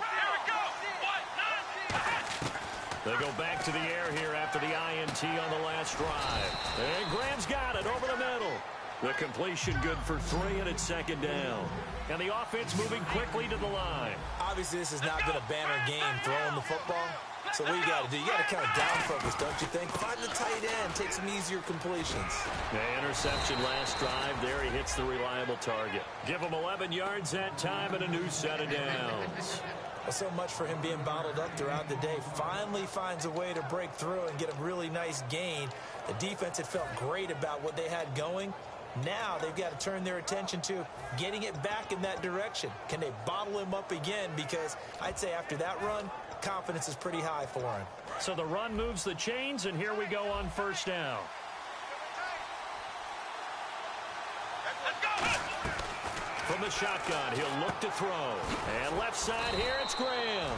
[SPEAKER 2] They go back to the air here after the INT on the last drive. And Graham's got it over the middle. The completion good for 3, and it's second down. And the offense moving quickly to the line.
[SPEAKER 3] Obviously, this has not been a banner game throwing the football. So what you got to do, you got to kind of down focus, don't you think? Find the tight end, take some easier completions.
[SPEAKER 2] The interception last drive. There he hits the reliable target. Give him 11 yards that time and a new set of downs.
[SPEAKER 3] Well, so much for him being bottled up throughout the day. Finally finds a way to break through and get a really nice gain. The defense had felt great about what they had going. Now they've got to turn their attention to getting it back in that direction. Can they bottle him up again? Because I'd say after that run, confidence is pretty high for him.
[SPEAKER 2] So the run moves the chains, and here we go on first down. From the shotgun, he'll look to throw. And left side here, it's Graham.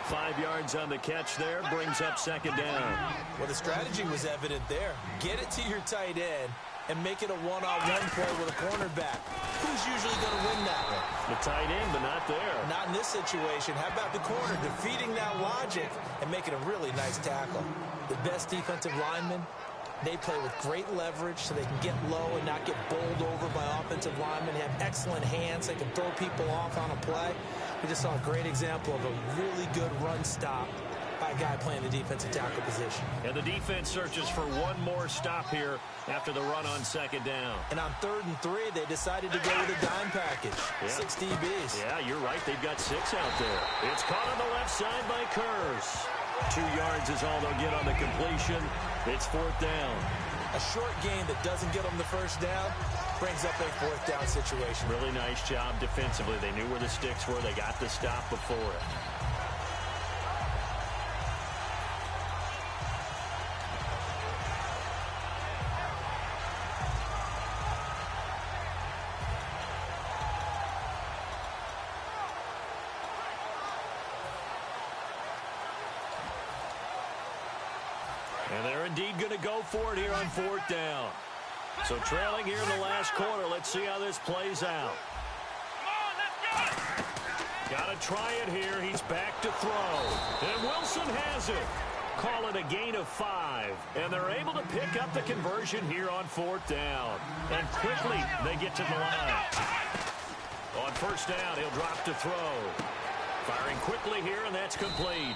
[SPEAKER 2] 5 yards on the catch there, brings up second down.
[SPEAKER 3] Well, the strategy was evident there. Get it to your tight end and make it a one-on-one play with a cornerback. Who's usually going to win that one?
[SPEAKER 2] The tight end, but not there.
[SPEAKER 3] Not in this situation. How about the corner defeating that logic and making a really nice tackle? The best defensive linemen, they play with great leverage so they can get low and not get bowled over by offensive linemen. They have excellent hands. They can throw people off on a play. We just saw a great example of a really good run stop by a guy playing the defensive tackle position.
[SPEAKER 2] And the defense searches for one more stop here after the run on second down.
[SPEAKER 3] And on 3rd and 3, they decided to go with a dime package. Yeah. 6 DBs.
[SPEAKER 2] Yeah, you're right. They've got 6 out there. It's caught on the left side by Kurz. 2 yards is all they'll get on the completion. It's 4th down.
[SPEAKER 3] A short gain that doesn't get them the first down brings up a 4th down situation.
[SPEAKER 2] Really nice job defensively. They knew where the sticks were. They got the stop before it. And they're indeed going to go for it here on 4th down. So trailing here in the last quarter. Let's see how this plays out. Got to try it here. He's back to throw. And Wilson has it. Call it a gain of 5. And they're able to pick up the conversion here on 4th down. And quickly they get to the line. On first down, he'll drop to throw. Firing quickly here, and that's complete.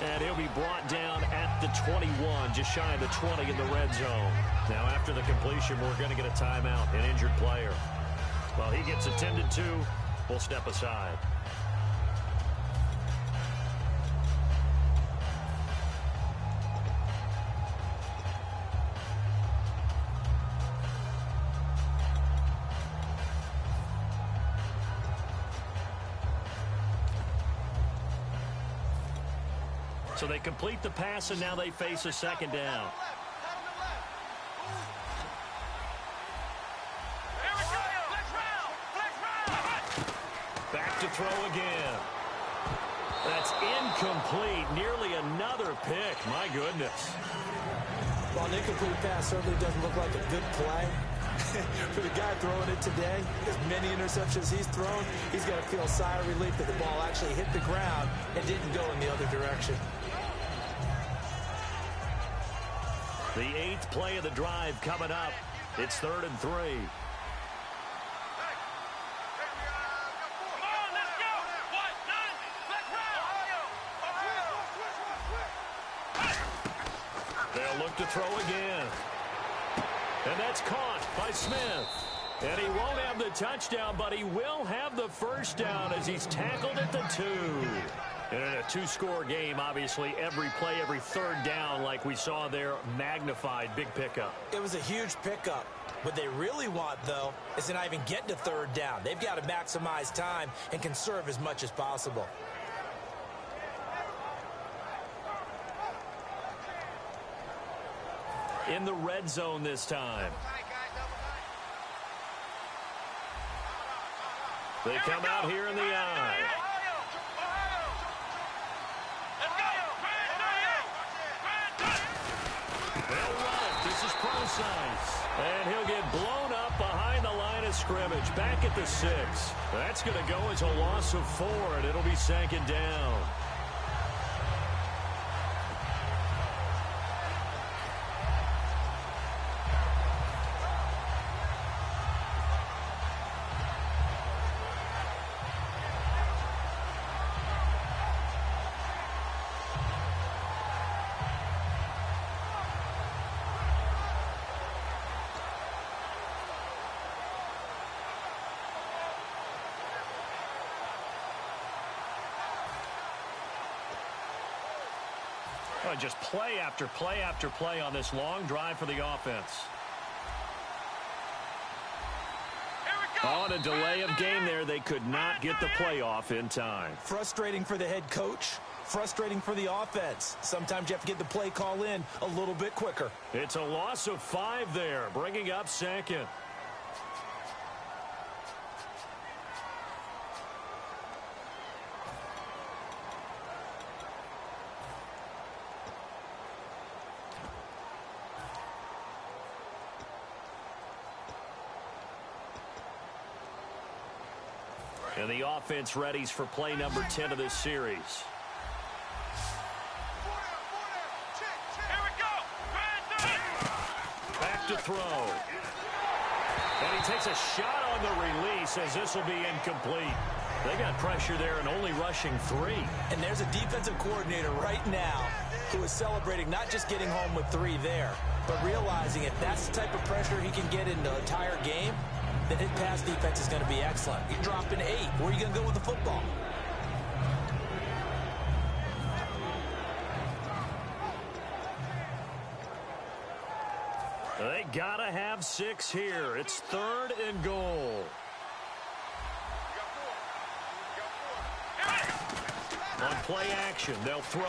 [SPEAKER 2] And he'll be brought down at the 21, just shy of the 20 in the red zone. Now, after the completion, we're going to get a timeout, an injured player. While he gets attended to, we'll step aside. So they complete the pass, and now they face a second down. Back to throw again. That's incomplete. Nearly another pick. My goodness.
[SPEAKER 3] Well, an incomplete pass certainly doesn't look like a good play. For the guy throwing it today, as many interceptions he's thrown, he's got to feel a sigh of relief that the ball actually hit the ground and didn't go in the other direction.
[SPEAKER 2] The 8th play of the drive coming up. It's 3rd and 3. They'll look to throw again. And that's caught by Smith. And he won't have the touchdown, but he will have the first down as he's tackled at the 2. And in a 2-score game, obviously, every play, every 3rd down, like we saw there, magnified. Big pickup.
[SPEAKER 3] It was a huge pickup. What they really want, though, is to not even get to 3rd down. They've got to maximize time and conserve as much as possible.
[SPEAKER 2] In the red zone this time. They come out here in the eye. They'll run it. This is Procise. And he'll get blown up behind the line of scrimmage. Back at the 6. That's going to go as a loss of 4, and it'll be second down. Boy, just play after play after play on this long drive for the offense. On a delay of game there, they could not get the play off in time.
[SPEAKER 3] Frustrating for the head coach. Frustrating for the offense. Sometimes you have to get the play call in a little bit quicker.
[SPEAKER 2] It's a loss of 5 there, bringing up second. And the offense readies for play number 10 of this series.
[SPEAKER 4] Here we go.
[SPEAKER 2] Back to throw. And he takes a shot on the release as this will be incomplete. They got pressure there and only rushing 3.
[SPEAKER 3] And there's a defensive coordinator right now who is celebrating not just getting home with 3 there, but realizing if that's the type of pressure he can get in the entire game, then his pass defense is going to be excellent. You're dropping 8. Where are you going to go with the football?
[SPEAKER 2] They got to have 6 here. It's 3rd and goal. On play action, they'll throw.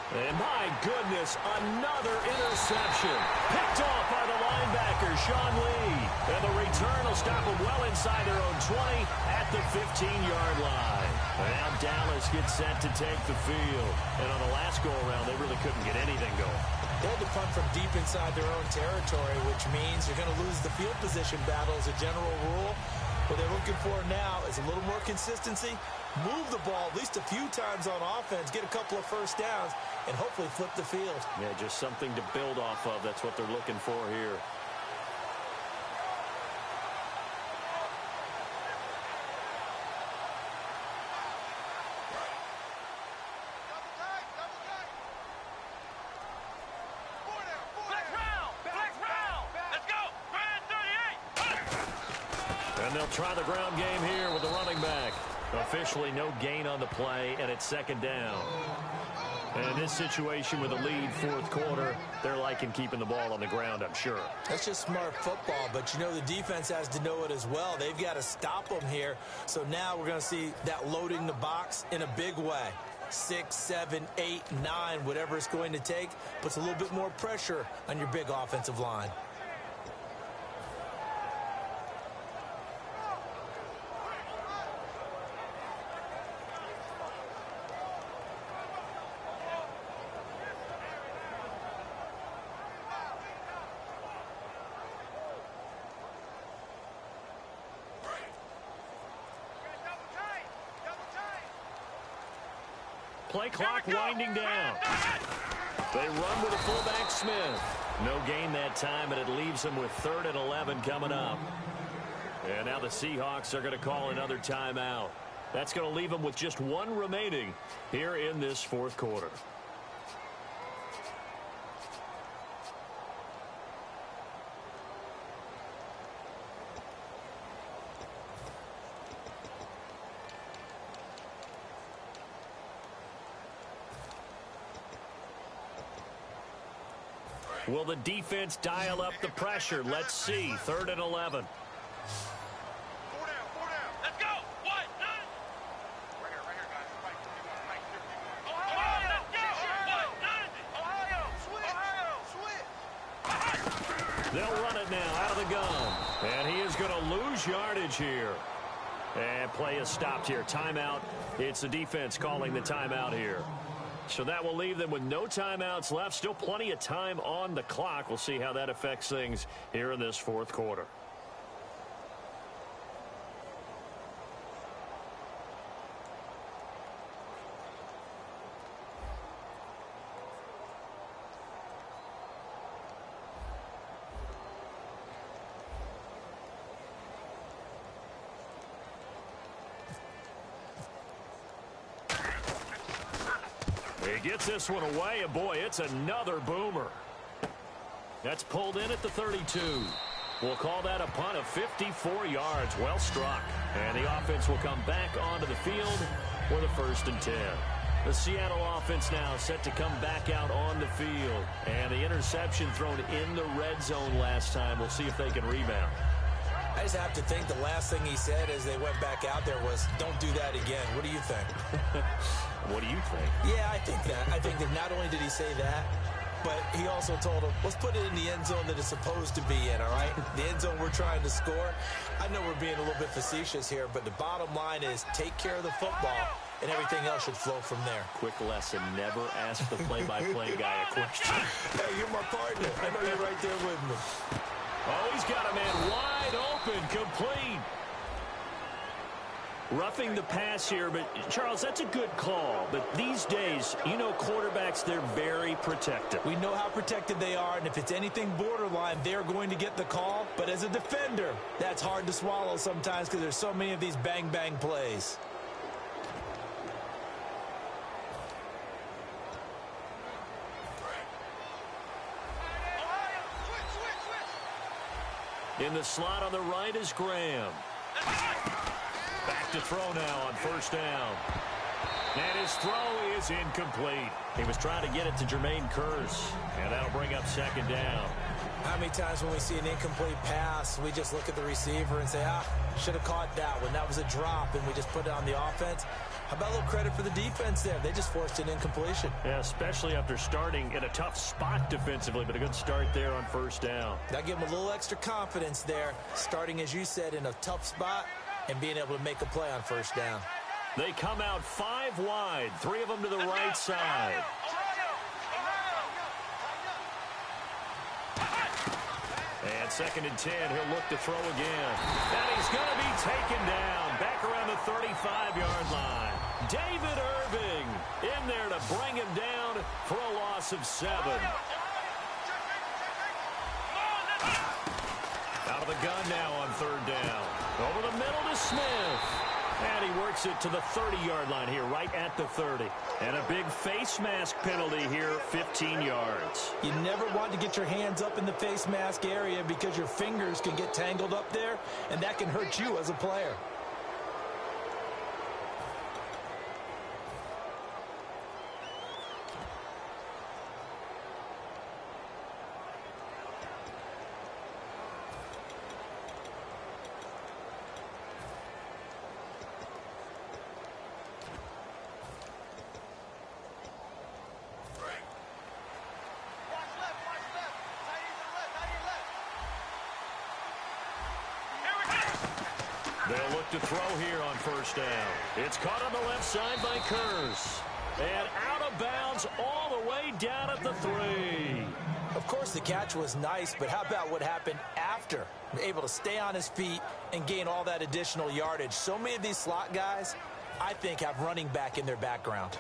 [SPEAKER 2] And my goodness, another interception. Picked off by the linebacker, Sean Lee. And the return will stop them well inside their own 20 at the 15-yard line. Now Dallas gets set to take the field. And on the last go-around, they really couldn't get anything going.
[SPEAKER 3] They had to punt from deep inside their own territory, which means you're going to lose the field position battle as a general rule. What they're looking for now is a little more consistency, move the ball at least a few times on offense, get a couple of first downs, and hopefully flip the field.
[SPEAKER 2] Yeah, just something to build off of. That's what they're looking for here. And they'll try the ground game here with the running back. Officially no gain on the play, and it's 2nd down. And in this situation with a lead 4th quarter, they're liking keeping the ball on the ground, I'm sure.
[SPEAKER 3] That's just smart football, but you know the defense has to know it as well. They've got to stop them here. So now we're going to see that loading the box in a big way. 6, 7, 8, 9, whatever it's going to take, puts a little bit more pressure on your big offensive line.
[SPEAKER 2] Play clock winding down. They run with a fullback, Smith. No gain that time, and it leaves them with 3rd and 11 coming up. And now the Seahawks are going to call another timeout. That's going to leave them with just 1 remaining here in this 4th quarter. Will the defense dial up the pressure? Let's see. 3rd and 11.
[SPEAKER 4] 4 down. Let's go. 1, 9. Right here, guys. Ohio, let's go. 1, 9. Ohio, switch.
[SPEAKER 2] They'll run it now out of the gun. And he is going to lose yardage here. And play is stopped here. Timeout. It's the defense calling the timeout here. So that will leave them with no timeouts left. Still plenty of time on the clock. We'll see how that affects things here in this 4th quarter. He gets this one away, and boy, it's another boomer. That's pulled in at the 32. We'll call that a punt of 54 yards. Well struck. And the offense will come back onto the field for the 1st and 10. The Seattle offense now set to come back out on the field. And the interception thrown in the red zone last time. We'll see if they can rebound.
[SPEAKER 3] I just have to think the last thing he said as they went back out there was, don't do that again. What do you think?
[SPEAKER 2] What do you think?
[SPEAKER 3] Yeah, I think that. I think that not only did he say that, but he also told him, let's put it in the end zone that it's supposed to be in, all right? The end zone we're trying to score. I know we're being a little bit facetious here, but the bottom line is take care of the football, and everything else should flow from there.
[SPEAKER 2] Quick lesson, never ask the play-by-play guy a question.
[SPEAKER 3] Hey, you're my partner. I know you're right there with me.
[SPEAKER 2] Oh, he's got a man wide open, complete. Roughing the pass here, but Charles, that's a good call. But these days, you know, quarterbacks, they're very protective.
[SPEAKER 3] We know how protected they are, and if it's anything borderline, they're going to get the call. But as a defender, that's hard to swallow sometimes because there's so many of these bang-bang plays.
[SPEAKER 2] In the slot on the right is Graham. Back to throw now on first down. And his throw is incomplete. He was trying to get it to Jermaine Kearse, and that'll bring up second down.
[SPEAKER 3] How many times when we see an incomplete pass, we just look at the receiver and say, should have caught that one. That was a drop, and we just put it on the offense. How about a little credit for the defense there? They just forced an incompletion.
[SPEAKER 2] Yeah, especially after starting in a tough spot defensively, but a good start there on first down.
[SPEAKER 3] That gave them a little extra confidence there, starting, as you said, in a tough spot and being able to make a play on first down.
[SPEAKER 2] They come out 5 wide, 3 of them to the right side. And 2nd and 10, he'll look to throw again. And he's going to be taken down back around the 35-yard line. David Irving in there to bring him down for a loss of 7. Out of the gun now on 3rd down. Over the middle to Smith. And he works it to the 30-yard line here, right at the 30. And a big face mask penalty here, 15 yards.
[SPEAKER 3] You never want to get your hands up in the face mask area because your fingers can get tangled up there, and that can hurt you as a player.
[SPEAKER 2] They'll look to throw here on first down. It's caught on the left side by Kearse. And out of bounds all the way down at the 3.
[SPEAKER 3] Of course, the catch was nice, but how about what happened after? Able to stay on his feet and gain all that additional yardage. So many of these slot guys, I think, have running back in their background.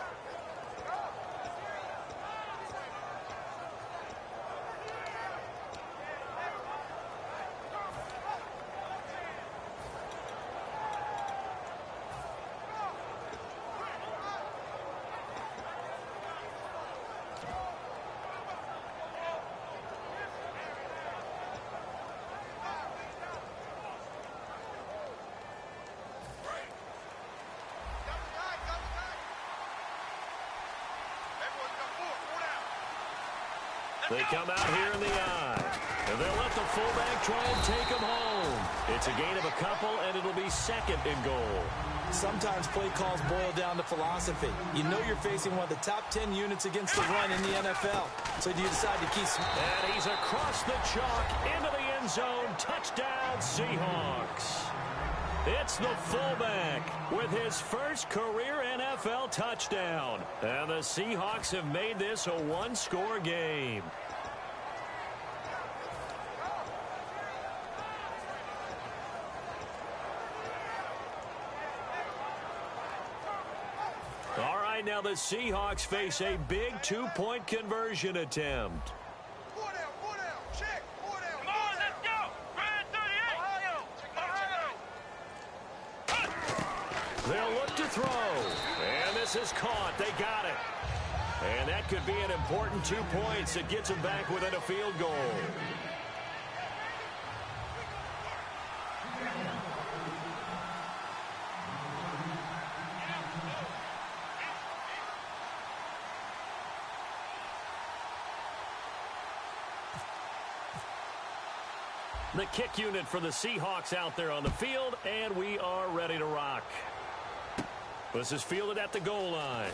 [SPEAKER 2] They come out here in the eye. And they'll let the fullback try and take him home. It's a gain of a couple, and it'll be 2nd and goal.
[SPEAKER 3] Sometimes play calls boil down to philosophy. You know you're facing one of the top 10 units against the run in the NFL. So do you decide to keep...
[SPEAKER 2] And he's across the chalk into the end zone. Touchdown, Seahawks. It's the fullback with his first career NFL touchdown. And the Seahawks have made this a one-score game. All right, now the Seahawks face a big 2-point conversion attempt. They'll look to throw. And this is caught. They got it. And that could be an important 2 points that gets them back within a field goal. The kick unit for the Seahawks out there on the field, and we are ready to rock. This is fielded at the goal line.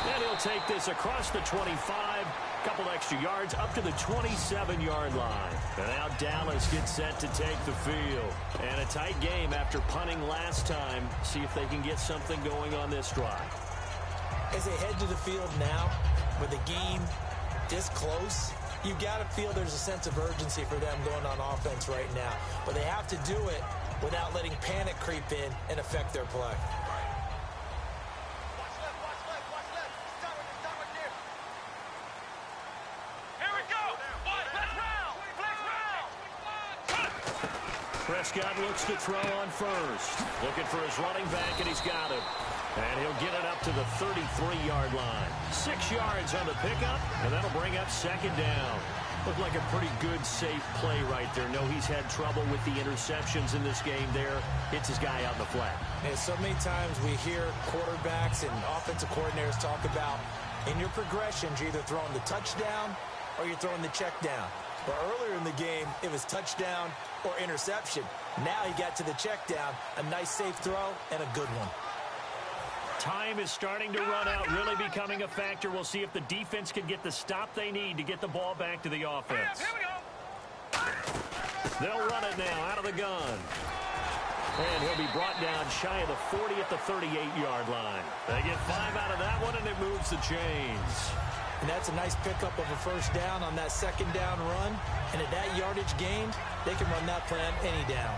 [SPEAKER 2] And he'll take this across the 25, couple extra yards up to the 27-yard line. And now Dallas gets set to take the field. And a tight game after punting last time. See if they can get something going on this drive.
[SPEAKER 3] As they head to the field now, with the game this close, you've got to feel there's a sense of urgency for them going on offense right now. But they have to do it without letting panic creep in and affect their play.
[SPEAKER 2] Prescott looks to throw on first. Looking for his running back, and he's got him. And he'll get it up to the 33-yard line. 6 yards on the pickup, and that'll bring up second down. Looked like a pretty good, safe play right there. No, he's had trouble with the interceptions in this game there. Hits his guy out in the flat.
[SPEAKER 3] And so many times we hear quarterbacks and offensive coordinators talk about, in your progressions, you're either throwing the touchdown or you're throwing the check down. But earlier in the game, it was touchdown or interception. Now he got to the check down, a nice safe throw, and a good one.
[SPEAKER 2] Time is starting to run out, really becoming a factor. We'll see if the defense can get the stop they need to get the ball back to the offense.
[SPEAKER 4] Here we go.
[SPEAKER 2] They'll run it now out of the gun. And he'll be brought down shy of the 40 at the 38-yard line. They get 5 out of that one, and it moves the chains.
[SPEAKER 3] And that's a nice pickup of a first down on that second down run. And at that yardage gained, they can run that plan any down.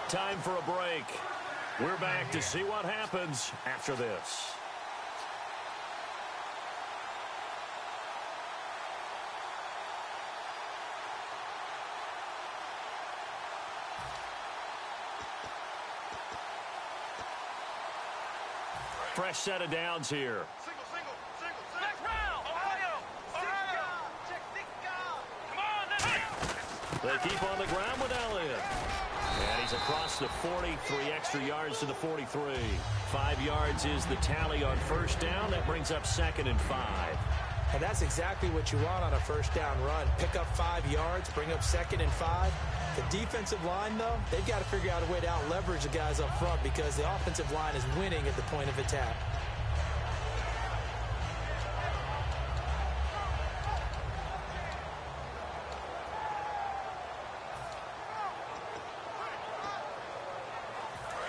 [SPEAKER 2] Time for a break. We're back to see what happens after this. Fresh set of downs here.
[SPEAKER 4] Single. Next round. Ohio. Come on, let's go.
[SPEAKER 2] They keep on the ground with Elliott. And he's across the 40, 3 extra yards to the 43. 5 yards is the tally on first down. That brings up 2nd and 5.
[SPEAKER 3] And that's exactly what you want on a first down run. Pick up 5 yards, bring up 2nd and 5. The defensive line, though, they've got to figure out a way to out-leverage the guys up front because the offensive line is winning at the point of attack.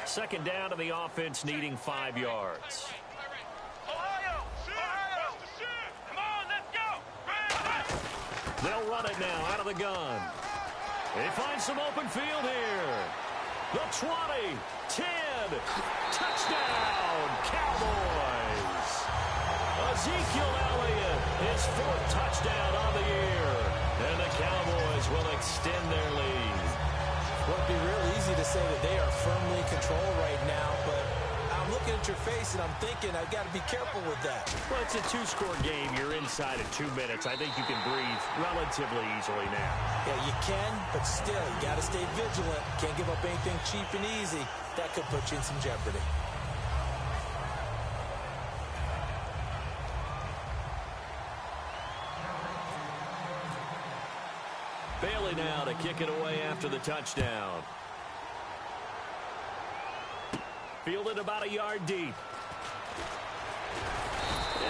[SPEAKER 2] Second down to the offense, needing 5 yards.
[SPEAKER 4] Ohio. Come on, let's go.
[SPEAKER 2] They'll run it now out of the gun. They find some open field here. The 20, 10, touchdown, Cowboys. Ezekiel Elliott, his 4th touchdown on the year. And the Cowboys will extend their lead.
[SPEAKER 3] Well, it'd be real easy to say that they are firmly in control right now, but I'm looking at your face and I'm thinking I've got to be careful with that.
[SPEAKER 2] Well, it's a 2-score game. You're inside in 2 minutes. I think you can breathe relatively easily now.
[SPEAKER 3] Yeah, you can, but still, you got to stay vigilant. Can't give up anything cheap and easy. That could put you in some jeopardy.
[SPEAKER 2] Bailey now to kick it away after the touchdown. Fielded about a yard deep.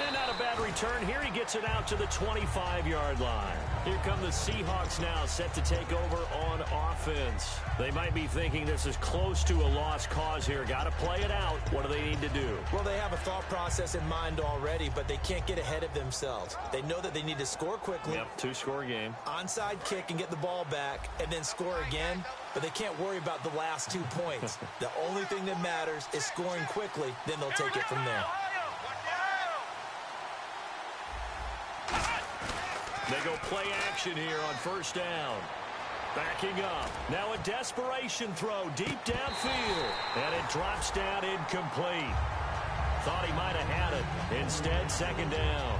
[SPEAKER 2] And not a bad return here. He gets it out to the 25-yard line. Here come the Seahawks now, set to take over on offense. They might be thinking this is close to a lost cause here. Got to play it out. What do they need to do?
[SPEAKER 3] Well, they have a thought process in mind already, but they can't get ahead of themselves. They know that they need to score quickly.
[SPEAKER 2] Yep, 2-score game.
[SPEAKER 3] Onside kick and get the ball back, and then score again. But they can't worry about the last 2 points. The only thing that matters is scoring quickly. Then they'll take it from there.
[SPEAKER 2] They go play action here on first down. Backing up. Now a desperation throw deep downfield. And it drops down incomplete. Thought he might have had it. Instead, second down.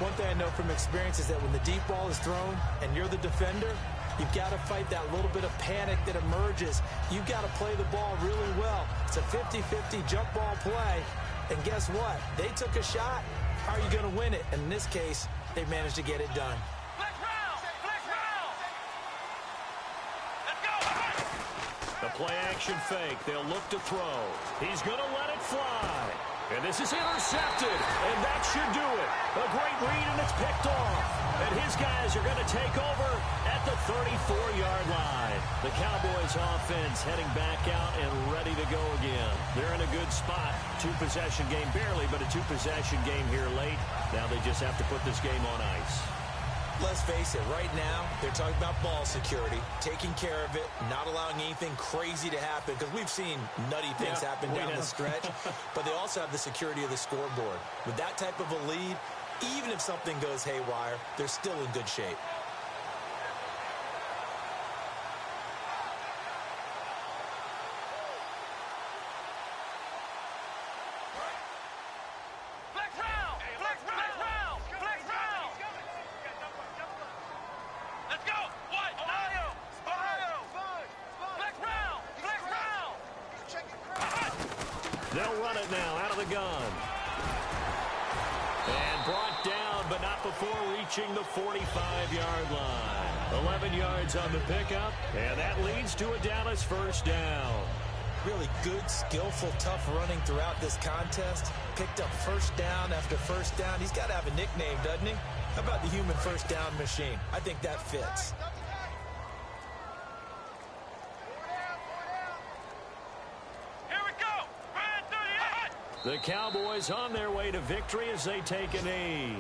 [SPEAKER 3] One thing I know from experience is that when the deep ball is thrown and you're the defender, You've got to fight that little bit of panic that emerges. You've got to play the ball really well. It's a 50-50 jump ball play. And guess what? They took a shot. How are you going to win it? And in this case, they managed to get it done.
[SPEAKER 4] Flex round! Flex round! Let's go!
[SPEAKER 2] The play action fake. They'll look to throw. He's going to let it fly. And this is intercepted. And that should do it. A great read, and it's picked off. And his guys are going to take over at the 34-yard line. The Cowboys offense heading back out and ready to go again. They're in a good spot. Two-possession game, barely, but a two-possession game here late. Now they just have to put this game on ice.
[SPEAKER 3] Let's face it, right now, they're talking about ball security, taking care of it, not allowing anything crazy to happen, because we've seen nutty things happen down the stretch, but they also have the security of the scoreboard. With that type of a lead, even if something goes haywire, they're still in good shape.
[SPEAKER 2] They'll run it now out of the gun. And brought down, but not before reaching the 45-yard line. 11 yards on the pickup, and that leads to a Dallas first down.
[SPEAKER 3] Really good, skillful, tough running throughout this contest. Picked up first down after first down. He's got to have a nickname, doesn't he? How about the human first down machine? I think that fits.
[SPEAKER 2] The Cowboys on their way to victory as they take a knee.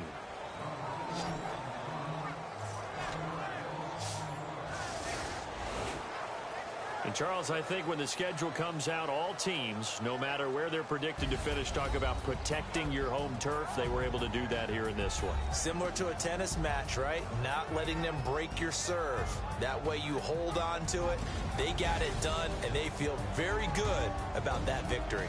[SPEAKER 2] And Charles, I think when the schedule comes out, all teams, no matter where they're predicted to finish, talk about protecting your home turf. They were able to do that here in this one.
[SPEAKER 3] Similar to a tennis match, right? Not letting them break your serve. That way you hold on to it. They got it done, and they feel very good about that victory.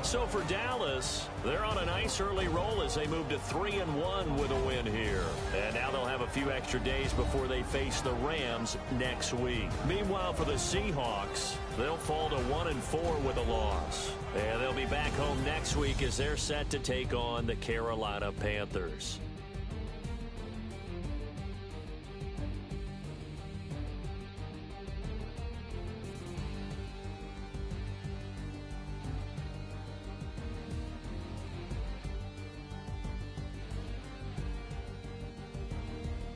[SPEAKER 2] So for Dallas, they're on a nice early roll as they move to 3-1 with a win here. And now they'll have a few extra days before they face the Rams next week. Meanwhile, for the Seahawks, they'll fall to 1-4 with a loss. And they'll be back home next week as they're set to take on the Carolina Panthers.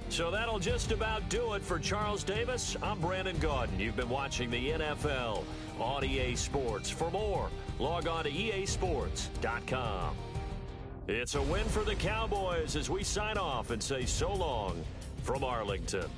[SPEAKER 2] So that'll just about do it for Charles Davis. I'm Brandon Gaudin. You've been watching the NFL on EA Sports. For more, log on to easports.com. It's a win for the Cowboys as we sign off and say so long from Arlington.